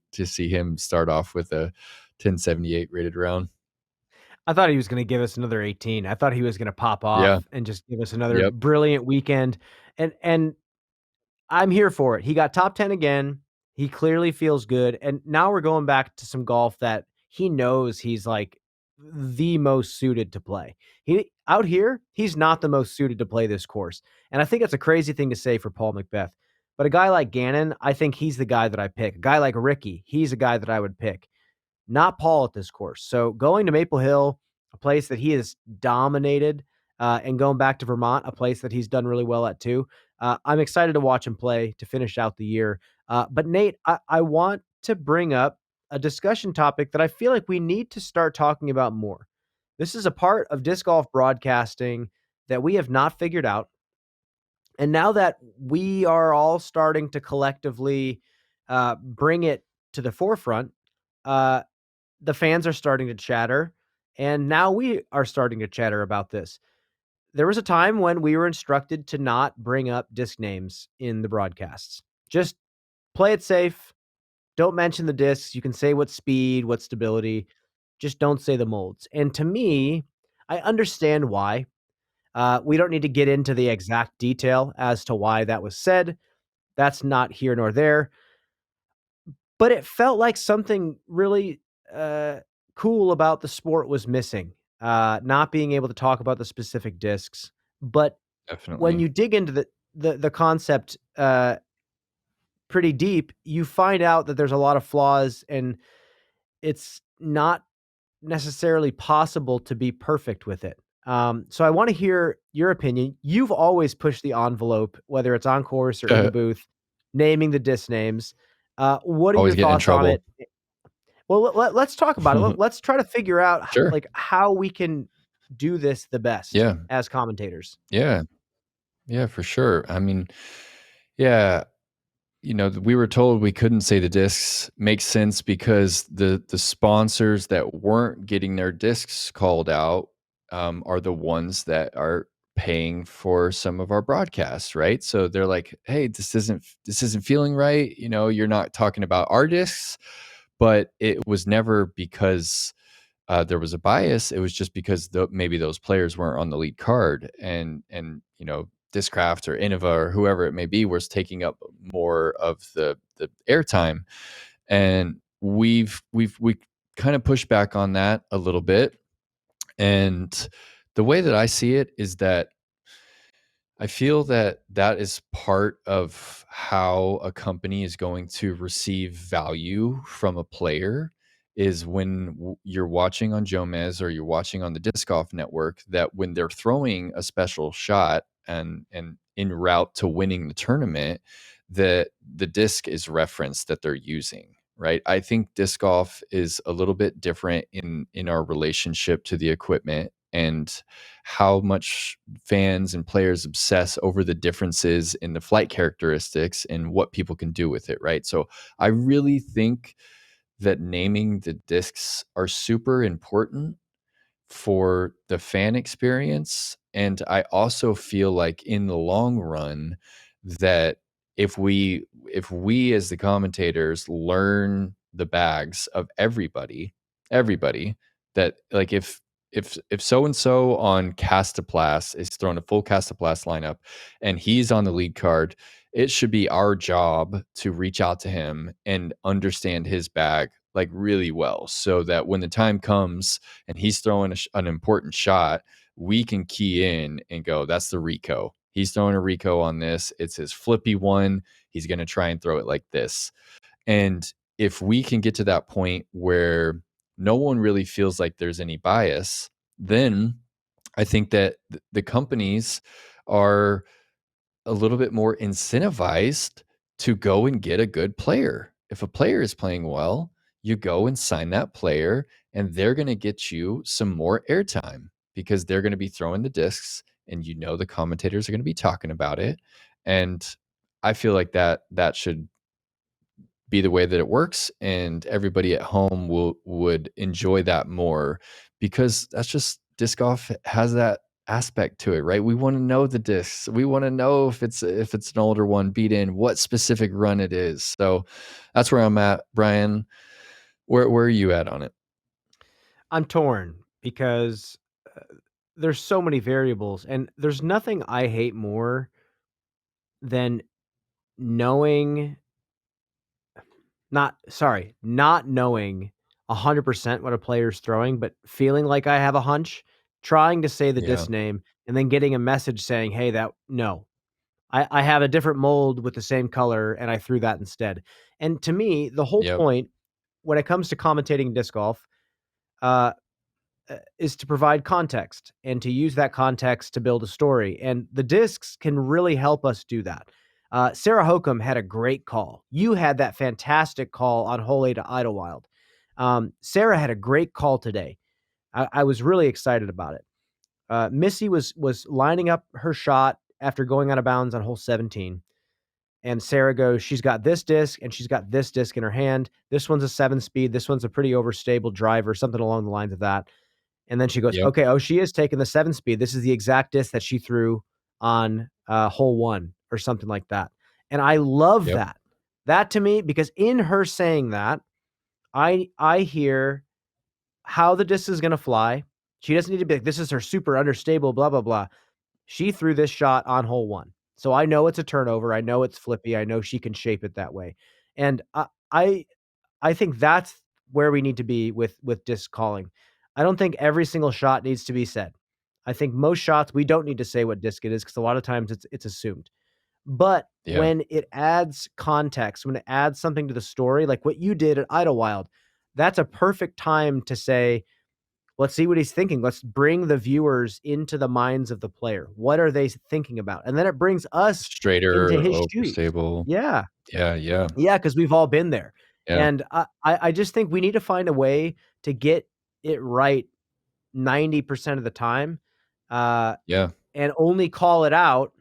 him start off with a 1078 rated round? I thought he was going to give us another 18. I thought he was going to pop Yeah. off and just give us another Yep. brilliant weekend. And I'm here for it. He got top 10 again. He clearly feels good. And now we're going back to some golf that he knows he's like the most suited to play. He out here, he's not the most suited to play this course. And I think it's a crazy thing to say for Paul McBeth. But a guy like Gannon, I think he's the guy that I pick. A guy like Ricky, he's a guy that I would pick. Not Paul at this course. So going to Maple Hill, a place that he has dominated, and going back to Vermont, a place that he's done really well at too. I'm excited to watch him play to finish out the year. But Nate, I want to bring up a discussion topic that I feel like we need to start talking about more. This is a part of disc golf broadcasting that we have not figured out. And now that we are all starting to collectively bring it to the forefront, the fans are starting to chatter, and now we are starting to chatter about this. There was a time when we were instructed to not bring up disc names in the broadcasts. Just play it safe. Don't mention the discs. You can say what speed, what stability. Just don't say the molds. And to me, I understand why. We don't need to get into the exact detail as to why that was said. That's not here nor there. But it felt like something really cool about the sport was missing. Not being able to talk about the specific discs. But when Definitely. you dig into the concept pretty deep, you find out that there's a lot of flaws, and it's not necessarily possible to be perfect with it. So I want to hear your opinion. You've always pushed the envelope, whether it's on course or in the booth, naming the disc names. What are your Always getting in thoughts on trouble. it? Well, let's talk about it. Let's try to figure out Sure. like how we can do this the best Yeah. as commentators. Yeah. Yeah, for sure. I mean, yeah, we were told we couldn't say the discs. Makes sense because the sponsors that weren't getting their discs called out are the ones that are paying for some of our broadcasts, right? So they're like, hey, this isn't feeling right. You're not talking about our discs, but it was never because there was a bias. It was just because maybe those players weren't on the lead card, and Discraft or Innova or whoever it may be was taking up more of the airtime, and we kind of pushed back on that a little bit. And the way that I see it is that I feel that that is part of how a company is going to receive value from a player is when you're watching on Jomez or you're watching on the Disc Golf Network, that when they're throwing a special shot and en route to winning the tournament, that the disc is referenced that they're using, right? I think disc golf is a little bit different in our relationship to the equipment and how much fans and players obsess over the differences in the flight characteristics and what people can do with it, right? So I really think that naming the discs are super important for the fan experience. And I also feel like in the long run that if we as the commentators learn the bags of everybody, that like if so and so on Castaplass is throwing a full Castaplass lineup and he's on the lead card, it should be our job to reach out to him and understand his bag like really well, so that when the time comes and he's throwing an important shot, we can key in and go, that's the Rico. He's throwing a Rico on this. It's his flippy one. He's going to try and throw it like this. And if we can get to that point where no one really feels like there's any bias, then I think that the companies are a little bit more incentivized to go and get a good player. If a player is playing well, you go and sign that player, and they're going to get you some more airtime because they're going to be throwing the discs, and the commentators are going to be talking about it. And I feel like that should be the way that it works, and everybody at home would enjoy that more, because that's just disc golf has that aspect to it, right? We want to know the discs. We want to know if it's an older one, beat in what specific run it is. So that's where I'm at. Brian, where are you at on it? I'm torn because there's so many variables, and there's nothing I hate more than knowing not knowing 100% what a player's throwing, but feeling like I have a hunch, trying to say the Yeah. disc name, and then getting a message saying, "Hey, no. I have a different mold with the same color, and I threw that instead." And to me, the whole Yep. point when it comes to commentating disc golf, uh, is to provide context and to use that context to build a story. And the discs can really help us do that. Sarah Hokum had a great call. You had that fantastic call on hole 8 to Idlewild. Sarah had a great call today. I was really excited about it. Missy was lining up her shot after going out of bounds on hole 17. And Sarah goes, she's got this disc and she's got this disc in her hand. This one's a 7-speed. This one's a pretty overstable driver, something along the lines of that. And then she goes, Yep. okay, she is taking the 7-speed. This is the exact disc that she threw on hole 1 or something like that. And I love Yep. that. That to me, because in her saying that, I hear how the disc is going to fly. She doesn't need to be like, this is her super understable, blah, blah, blah. She threw this shot on hole 1. So I know it's a turnover. I know it's flippy. I know she can shape it that way. And I think that's where we need to be with disc calling. I don't think every single shot needs to be said. I think most shots we don't need to say what disc it is because a lot of times it's assumed. But Yeah. when it adds context, when it adds something to the story, like what you did at Idlewild, that's a perfect time to say, let's see what he's thinking. Let's bring the viewers into the minds of the player. What are they thinking about? And then it brings us into Straighter, his shoes. overstable. Yeah. Yeah. Yeah, because we've all been there. Yeah. And I just think we need to find a way to get it right 90% of the time, Yeah. and only call it out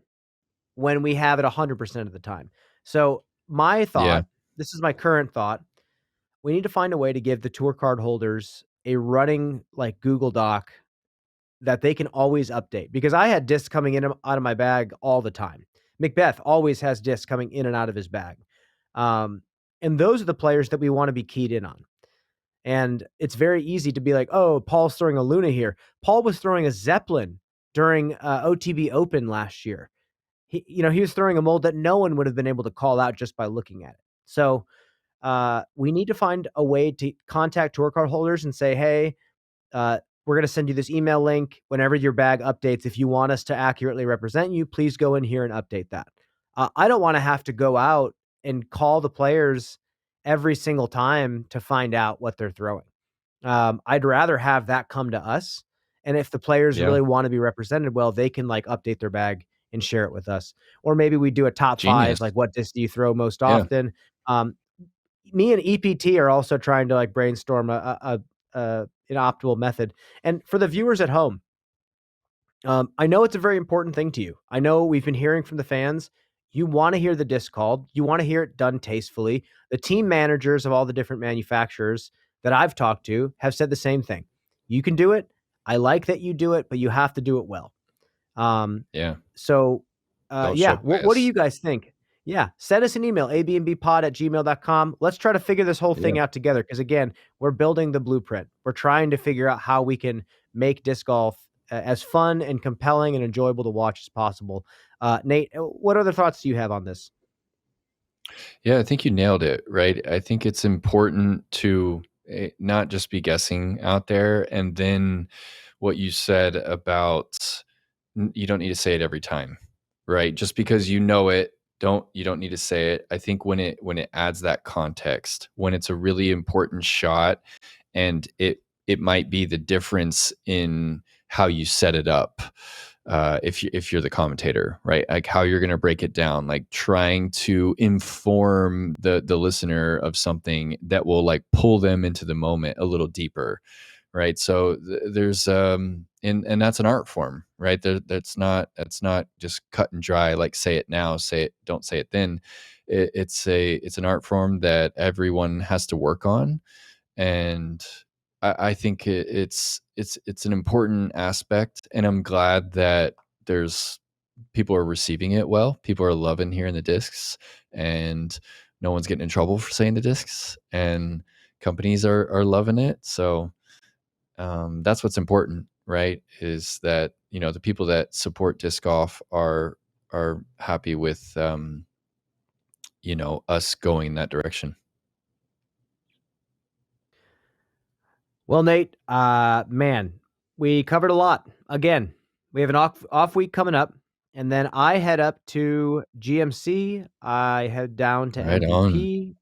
when we have it 100% of the time. So my Yeah. thought, this is my current thought, we need to find a way to give the tour card holders a running like Google Doc that they can always update, because I had discs coming in out of my bag all the time. Macbeth always has discs coming in and out of his bag. And those are the players that we want to be keyed in on. And it's very easy to be like, oh, Paul's throwing a Luna here. Paul was throwing a Zeppelin during OTB Open last year. He was throwing a mold that no one would have been able to call out just by looking at it. So we need to find a way to contact tour card holders and say, hey, we're going to send you this email link whenever your bag updates. If you want us to accurately represent you, please go in here and update that. I don't want to have to go out and call the players every single time to find out what they're throwing. I'd rather have that come to us. And if the players really want to be represented well, they can like update their bag and share it with us. Or maybe we do a top Genius. 5, like what disc do you throw most often? Me and EPT are also trying to like brainstorm an optimal method. And for the viewers at home, I know it's a very important thing to you. I know we've been hearing from the fans. You want to hear the disc called. You want to hear it done tastefully. The team managers of all the different manufacturers that I've talked to have said the same thing. You can do it. I like that you do it, but you have to do it well. So, what do you guys think? Yeah, send us an email, abnbpod@gmail.com. Let's try to figure this whole thing out together, because, again, we're building the blueprint. We're trying to figure out how we can make disc golf as fun and compelling and enjoyable to watch as possible. Nate, what other thoughts do you have on this? Yeah, I think you nailed it, right? I think it's important to not just be guessing out there. And then what you said about you don't need to say it every time, right? Just because you know it, you don't need to say it. I think when it adds that context, when it's a really important shot, and it might be the difference in how you set it up. If you're the commentator, right? Like how you're going to break it down, like trying to inform the listener of something that will like pull them into the moment a little deeper, right? So there's and that's an art form, right? That's not just cut and dry. Like say it now, say it, don't say it then. It's an art form that everyone has to work on, and I think it's an important aspect, and I'm glad that there's people are receiving it well. People are loving hearing the discs, and no one's getting in trouble for saying the discs, and companies are loving it. So that's what's important, right? Is that the people that support disc golf are happy with us going in that direction. Well, Nate, man, we covered a lot. Again, we have an off week coming up, and then I head up to GMC. I head down to Right MVP.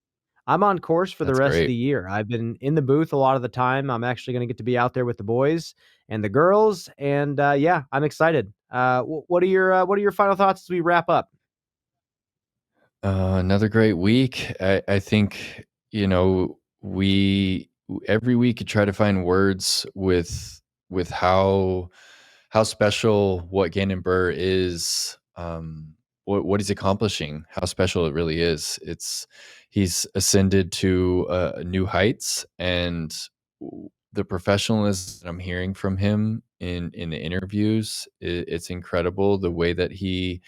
I'm on course for the That's rest of great. the year. I've been in the booth a lot of the time. I'm actually going to get to be out there with the boys and the girls, and I'm excited. What are your final thoughts as we wrap up? Another great week. I think we every week you try to find words with how special what Gannon Buhr is, what he's accomplishing, how special it really is. He's ascended to new heights, and the professionalism that I'm hearing from him in the interviews, it's incredible the way that he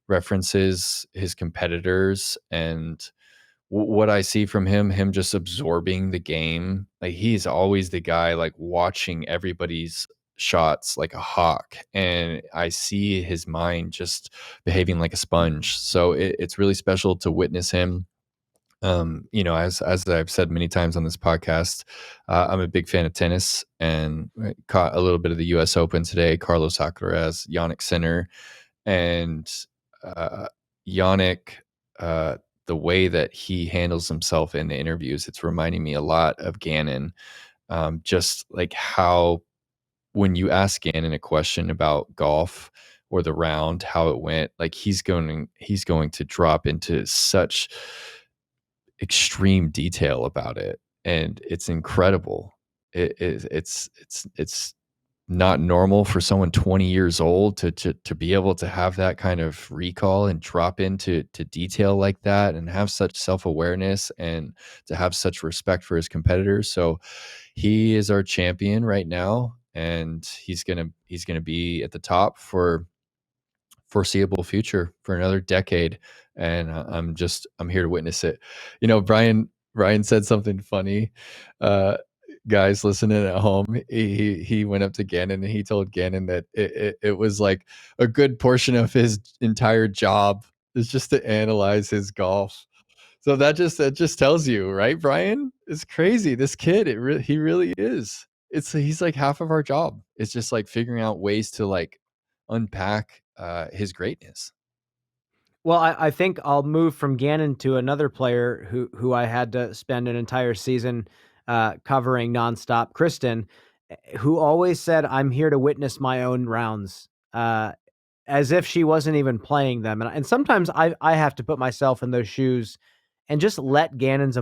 references his competitors, and what I see from him just absorbing the game. Like he's always the guy like watching everybody's shots like a hawk, and I see his mind just behaving like a sponge. So it's really special to witness him. As I've said many times on this podcast, I'm a big fan of tennis, and I caught a little bit of the U.S. Open today. Carlos Alcaraz, Yannick Sinner, and Yannick, the way that he handles himself in the interviews, it's reminding me a lot of Gannon. Just like how when you ask Gannon a question about golf or the round, how it went, like he's going to drop into such extreme detail about it, and it's incredible. It's not normal for someone 20 years old to be able to have that kind of recall and drop into detail like that and have such self-awareness and to have such respect for his competitors. So he is our champion right now, and he's gonna be at the top for foreseeable future for another decade. And I'm here to witness it. Brian said something funny. Guys listening at home, he went up to Gannon and he told Gannon that it was like a good portion of his entire job is just to analyze his golf. So that just tells you, right, Brian? It's crazy. This kid, he really is. He's like half of our job. It's just like figuring out ways to like unpack his greatness. Well, I think I'll move from Gannon to another player who I had to spend an entire season covering nonstop, Kristen, who always said, "I'm here to witness my own rounds," as if she wasn't even playing them. And sometimes I have to put myself in those shoes and just let Gannon's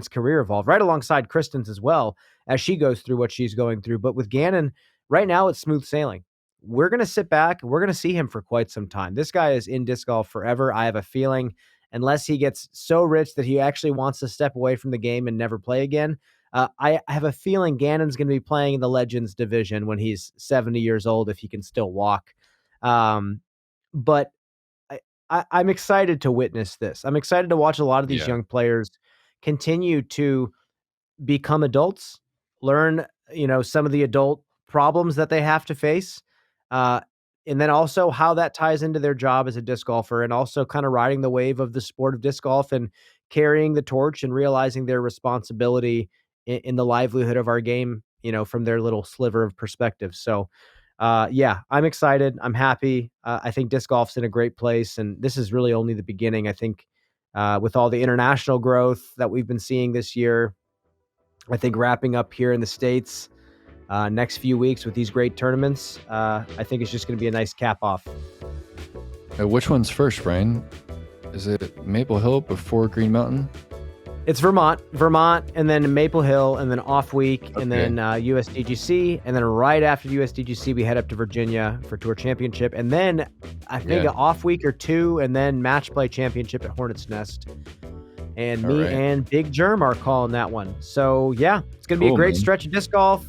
career evolve right alongside Kristen's as well as she goes through what she's going through. But with Gannon, right now it's smooth sailing. We're going to sit back. We're going to see him for quite some time. This guy is in disc golf forever. I have a feeling, unless he gets so rich that he actually wants to step away from the game and never play again. I have a feeling Gannon's going to be playing in the Legends division when he's 70 years old, if he can still walk. But I'm excited to witness this. I'm excited to watch a lot of these young players continue to become adults, learn, some of the adult problems that they have to face. And then also how that ties into their job as a disc golfer, and also kind of riding the wave of the sport of disc golf and carrying the torch and realizing their responsibility in the livelihood of our game, from their little sliver of perspective. So, I'm excited. I'm happy. I think disc golf's in a great place, and this is really only the beginning. I think with all the international growth that we've been seeing this year, I think wrapping up here in the States next few weeks with these great tournaments, I think it's just going to be a nice cap off. Which one's first, Brian? Is it Maple Hill before Green Mountain? It's Vermont, and then Maple Hill, and then off week, and then USDGC, and then right after USDGC, we head up to Virginia for Tour Championship, and then I think an off week or two, and then Match Play Championship at Hornets Nest. And me and Big Germ are calling that one. So it's going to be a great stretch of disc golf.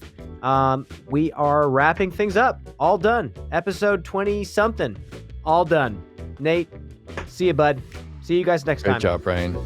We are wrapping things up. All done. Episode 20-something. All done. Nate, see you, bud. See you guys next time. Great job, Brian.